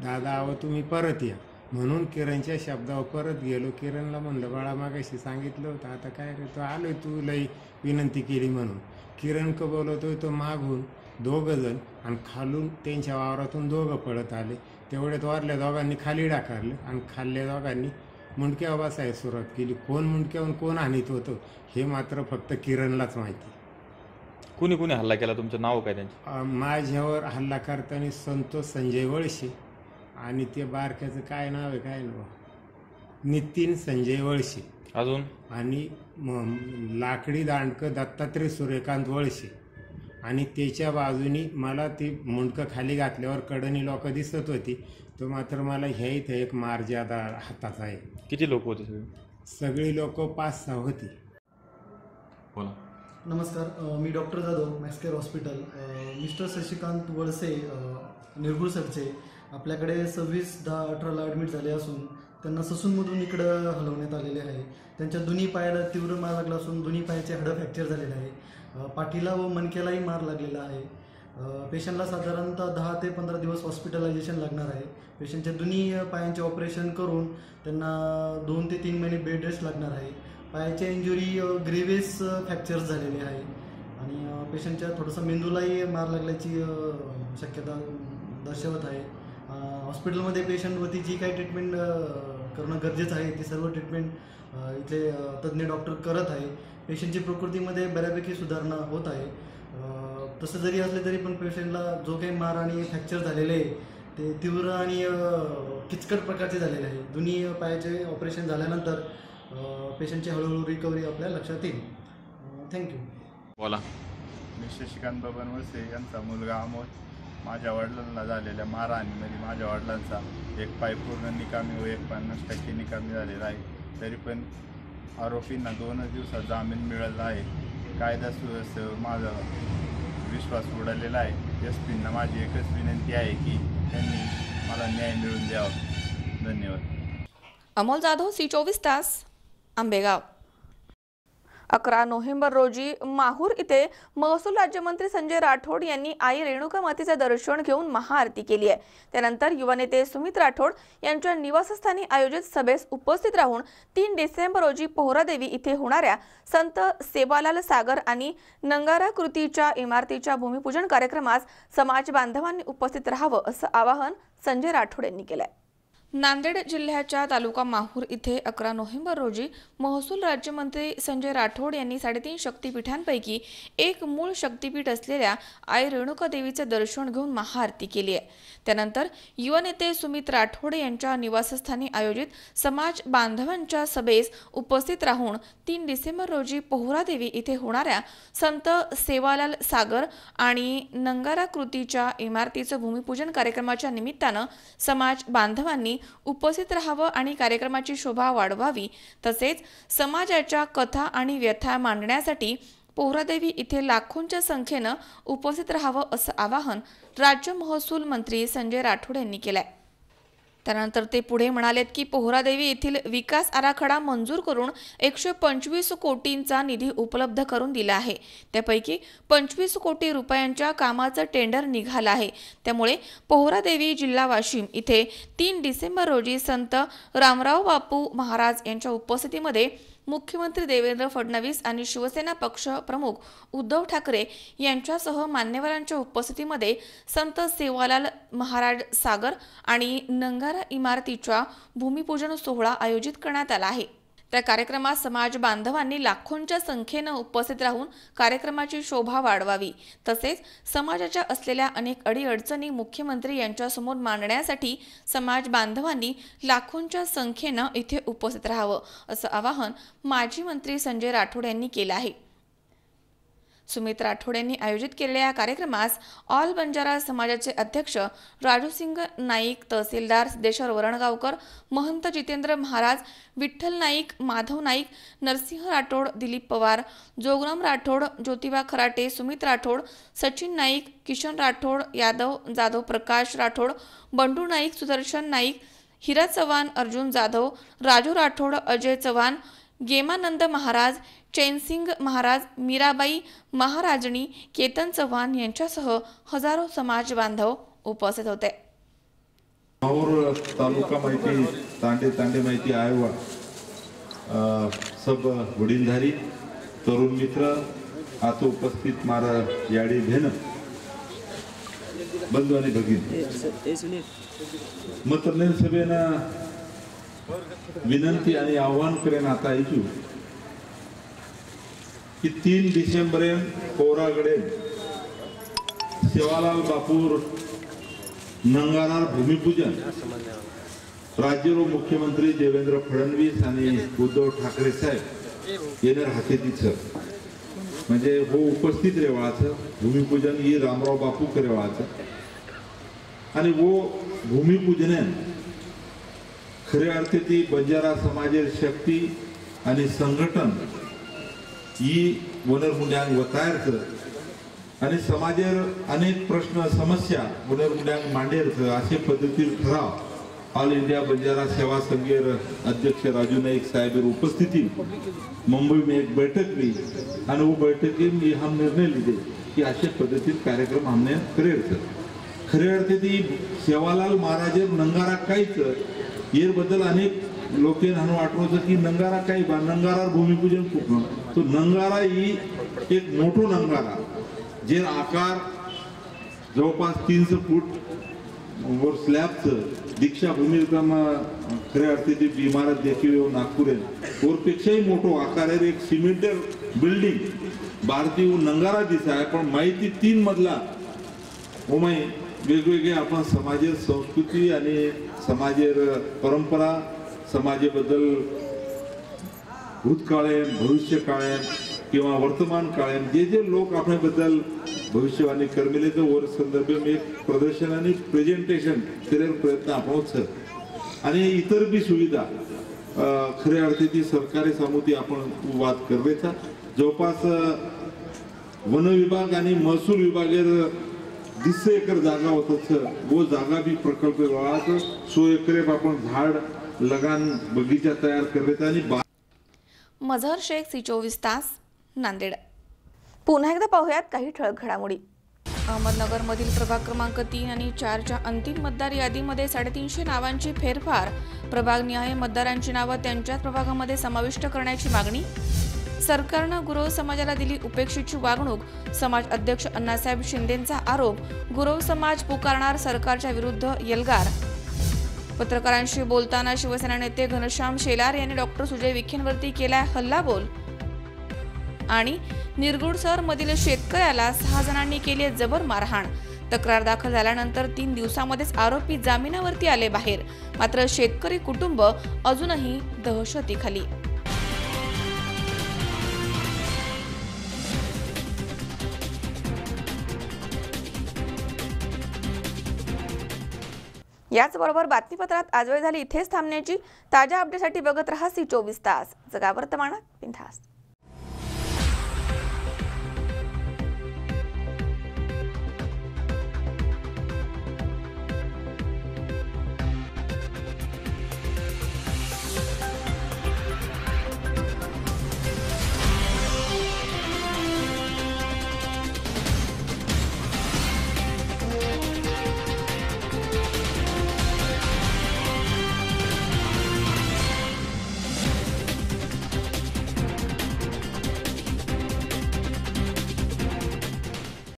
दादा, अहो तुम्ही परत या म्हणून किरणच्या शब्दावर परत गेलो. किरणला म्हणलं बाळा मागाशी सांगितलं होतं, आता काय रे तो आलोय, तू लई विनंती केली म्हणून. किरण का बोलवतोय तो मागून 2 जण आणि खालून त्यांच्या वावरातून 2 पळत आले. तेवढ्यात वारल्या दोघांनी खाली डाकारलं आणि खाल्ल्या दोघांनी मुंडक्यावर बसायला सुरुवात केली. कोण मुंडक्यावरून कोण आणीत होतं हे मात्र फक्त किरणलाच माहिती. कुणी कुणी हल्ला केला, तुमचं नाव काय त्यांचं? माझ्यावर हल्ला करताना संतोष संजय वळसे आणि ते बारक्याचं काय नाव आहे काय नाव, नितीन संजय वळसे, अजून आणि लाकडी दांडकं दत्तात्रय सूर्यकांत वळसे. आणि त्याच्या बाजूनी मला ती मुंडकं खाली घातल्यावर कडनी लोक दिसत होती. तो मात्र मला ह्या इथं एक मार ज्यादा हाताचा आहे. किती लोक होते? सगळी लोक 5-6 होती. बोला. नमस्कार, मी doctor Jadhav, Max Care hospital. Mister Shashikant Walse निरगुडसरचे आपल्याकडे 26/10/18ला ॲडमिट झाले असून त्यांना ससूनमधून इकडं हलवण्यात आलेले आहे. त्यांच्या दोन्ही पायाला तीव्र मार लागला असून दोन्ही पायाचे हाडं फ्रॅक्चर झालेले आहे. पाठीला व मणक्यालाही मार लागलेला आहे. पेशंटला साधारणतः 10 ते 15 दिवस हॉस्पिटलायझेशन लागणार आहे. पेशंटच्या दोन्ही पायांचे ऑपरेशन करून त्यांना 2 ते 3 महिने बेड रेस्ट लागणार आहे. पायाच्या इंजुरी ग्रेव्हियस फ्रॅक्चर्स झालेले आहे आणि पेशंटच्या थोडंसं मेंदूलाही मार लागल्याची शक्यता दर्शवत आहे. हॉस्पिटलमध्ये पेशंटवरती जी काही ट्रीटमेंट करणं गरजेचं आहे ती सर्व ट्रीटमेंट इथले तज्ज्ञ डॉक्टर करत आहे. पेशंटची प्रकृतीमध्ये बऱ्यापैकी सुधारणा होत आहे. तसं जरी असले तरी पण पेशंटला जो काही मार आणि फ्रॅक्चर झालेले आहे ते तीव्र आणि किचकट प्रकारचे झालेले आहे. दोन्ही पायाचे ऑपरेशन झाल्यानंतर पेशंटची हळूहळू रिकव्हरी आपल्या लक्षात येईल. थँक्यू. बोला. मी शशिकांत बबन वळसे यांचा मुलगा अमोल. माझ्या वडिलांना झालेल्या मारहाणीमध्ये माझ्या वडिलांचा एक पाय पूर्ण निकामी व एक 50% निकामी झालेला आहे. तरी पण आरोपींना 2 दिवसात जामीन मिळाला आहे. कायदा सुव्यवस्थेवर माझा विश्वास उडालेला आहे. SP-ना माझी एकच विनंती आहे की त्यांनी मला न्याय मिळवून द्यावा. धन्यवाद. अमोल जाधव, C24 तास, आंबेगाव. 11 नोव्हेंबर रोजी माहूर इथे महसूल राज्यमंत्री संजय राठोड यांनी आई रेणुका मातेचे दर्शन घेऊन महाआरती केली आहे. त्यानंतर युवा नेते सुमित राठोड यांच्या निवासस्थानी आयोजित सभेस उपस्थित राहून 3 डिसेंबर रोजी पोहरादेवी इथे होणाऱ्या संत सेवालाल सागर आणि नंगारा कृतीच्या इमारतीच्या भूमिपूजन कार्यक्रमास समाज बांधवांनी उपस्थित राहावं असं आवाहन संजय राठोड यांनी केलंय. नांदेड जिल्ह्याच्या तालुका माहूर इथे 11 नोव्हेंबर रोजी महसूल राज्यमंत्री संजय राठोड यांनी 3.5 शक्तिपीठांपैकी एक मूळ शक्तिपीठ असलेल्या आई रेणुका देवीचे दर्शन घेऊन महाआरती केली आहे. त्यानंतर युवा नेते सुमित राठोड यांच्या निवासस्थानी आयोजित समाज बांधवांच्या सभेस उपस्थित राहून 3 डिसेंबर रोजी पोहरादेवी इथे होणाऱ्या संत सेवालाल सागर आणि नंगारा कृतीच्या इमारतीचं भूमिपूजन कार्यक्रमाच्या निमित्तानं समाज बांधवांनी उपस्थित राहावं आणि कार्यक्रमाची शोभा वाढवावी, तसेच समाजाच्या कथा आणि व्यथा मांडण्यासाठी पोहरादेवी इथे लाखोंच्या संख्येनं उपस्थित राहावं असं आवाहन राज्य महसूल मंत्री संजय राठोड यांनी केलंय. त्यानंतर ते पुढे म्हणालेत की पोहरादेवी येथील विकास आराखडा मंजूर करून 125 कोटींचा निधी उपलब्ध करून दिला आहे. त्यापैकी 25 कोटी रुपयांच्या कामाचं टेंडर निघालं आहे. त्यामुळे पोहरादेवी जिल्हा वाशिम इथे 3 डिसेंबर रोजी संत रामराव बापू महाराज यांच्या उपस्थितीमध्ये मुख्यमंत्री देवेंद्र फडणवीस आणि शिवसेना पक्ष प्रमुख उद्धव ठाकरे यांच्यासह मान्यवरांच्या उपस्थितीमध्ये संत सेवालाल महाराज सागर आणि नंगारा इमारतीच्या भूमिपूजन सोहळा आयोजित करण्यात आला आहे. त्या कार्यक्रमात समाज बांधवांनी लाखोंच्या संख्येनं उपस्थित राहून कार्यक्रमाची शोभा वाढवावी, तसेच समाजाच्या असलेल्या अनेक अडीअडचणी मुख्यमंत्री यांच्यासमोर मांडण्यासाठी समाज बांधवांनी लाखोंच्या संख्येनं इथे उपस्थित राहावं असं आवाहन माजी मंत्री संजय राठोड यांनी केलं आहे. सुमित राठोड यांनी आयोजित केलेल्या या कार्यक्रमास ऑल बंजारा समाजाचे अध्यक्ष राजूसिंग नाईक, तहसीलदार सिद्धेश्वर वरणगावकर, महंत जितेंद्र महाराज, विठ्ठल नाईक, माधव नाईक, नरसिंह राठोड, दिलीप पवार, जोगराम राठोड, ज्योतिबा खराटे, सुमित राठोड, सचिन नाईक, किशन राठोड, यादव जाधव, प्रकाश राठोड, बंडू नाईक, सुदर्शन नाईक, हिरा चव्हाण, अर्जुन जाधव, राजू राठोड, अजय चव्हाण, गेमानंद महाराज, चैनसिंग महाराज, मीराबाई महाराजणी, केतन चव्हाण यांच्यासह हजारो समाज बांधव उपस्थित होते. माहूर तालुका माहिती तांडे माहिती आयोवा सब वडीलधारी तरुण मित्र आता उपस्थित मारा याडी भेन बंधू आणि भगिनी मतदान सभेनं विनंती आणि आव्हान करेन आता ऐकू की 3 डिसेंबर पोरागडे सेवालाल बापूर नंगारार भूमिपूजन राज्याचे मुख्यमंत्री देवेंद्र फडणवीस आणि उद्धव ठाकरे साहेब येणार हातेतीचं म्हणजे हो उपस्थित रेवाळाचं भूमिपूजन ही रामराव बापू करेवाळाचं आणि वो भूमिपूजन खऱ्या अर्थी बंजारा समाजेर शक्ती आणि संघटन ही वनरमुंड्यांक वतायरच आणि समाजेर अनेक प्रश्न समस्या वनरमुंड्यांक मांडेरच अशे पद्धतीर ठराव ऑल इंडिया बंजारा सेवा संघेर अध्यक्ष राजू नाईक साहेब उपस्थिति मुंबई में एक बैठक हुई और वो बैठक में हम निर्णय लीधे की अशे पद्धतीर कार्यक्रम हमने करेर खरे अर्थे ती सेवालाल महाराजेर नंगारा काहीच येर बद्दल अनेक लोकेन हाणू वाटवतं की नंगारा काही बा नंगारार भूमिपूजन खूप तो नंगारा ही एक मोठो नंगारा जे आकार जवळपास 300 फूट वर स्लॅबचं दीक्षाभूमी खऱ्या अर्थी ती इमारत देखील नागपूर और पेक्षाही मोठो आकारेर एक सिमेंटेड बिल्डिंग भारतीय नंगारा दिसा आहे पण माहिती 3 मजला ओमाई वेगवेगळे आपण समाजेर संस्कृती आणि समाजेर परंपरा समाजेबद्दल भूतकाळेन भविष्य काळेन किंवा वर्तमान काळेन जे जे लोक आपल्याबद्दल भविष्यवाणी करमिले तो वर संदर्भ में एक प्रदर्शन आणि प्रेझेंटेशन करेल प्रयत्न आपण आणि इतर बी सुविधा खऱ्या अर्थी सरकारी समिती आपण वाद करवेचा जवळपास वन विभाग आणि महसूल विभागेर 10 एकर जागा होतं वो जागा भी प्रकल्प विभागात 100 एकरे आपण झाड लगान बगीचा तयार करत आणि मझहर शेख C24 तास नांदेड. पुन्हा एकदा पाहूयात काही ठळक घडामोडी. अहमदनगरमधील प्रभाग क्रमांक 3 आणि 4च्या अंतिम मतदार यादीमध्ये 350 नावांची फेरफार. प्रभागनिहाय मतदारांची नावं त्यांच्याच प्रभागामध्ये समाविष्ट करण्याची मागणी. सरकारनं गुरव समाजाला दिली उपेक्षेची वागणूक. समाज अध्यक्ष अण्णासाहेब शिंदेंचा आरोप. गुरव समाज पुकारणार सरकारच्या विरुद्ध एल्गार. पत्रकारांशी बोलताना शिवसेना नेते घनश्याम शेलार यांनी डॉक्टर सुजय विखेंवरती केलाय हल्लाबोल. आणि निरगुडसर मधील शेतकऱ्याला 6 जणांनी केली जबर मारहाण. तक्रार दाखल झाल्यानंतर 3 दिवसांमध्येच आरोपी जामिनावरती आले बाहेर. मात्र शेतकरी कुटुंब अजूनही दहशतीखाली. याचबरोबर बातमीपत्रात आज वेळ झाली इथेच थांबण्याची. ताज्या अपडेटसाठी बघत रहा C24 तास. जगा वर्तमानात बिनधास्त.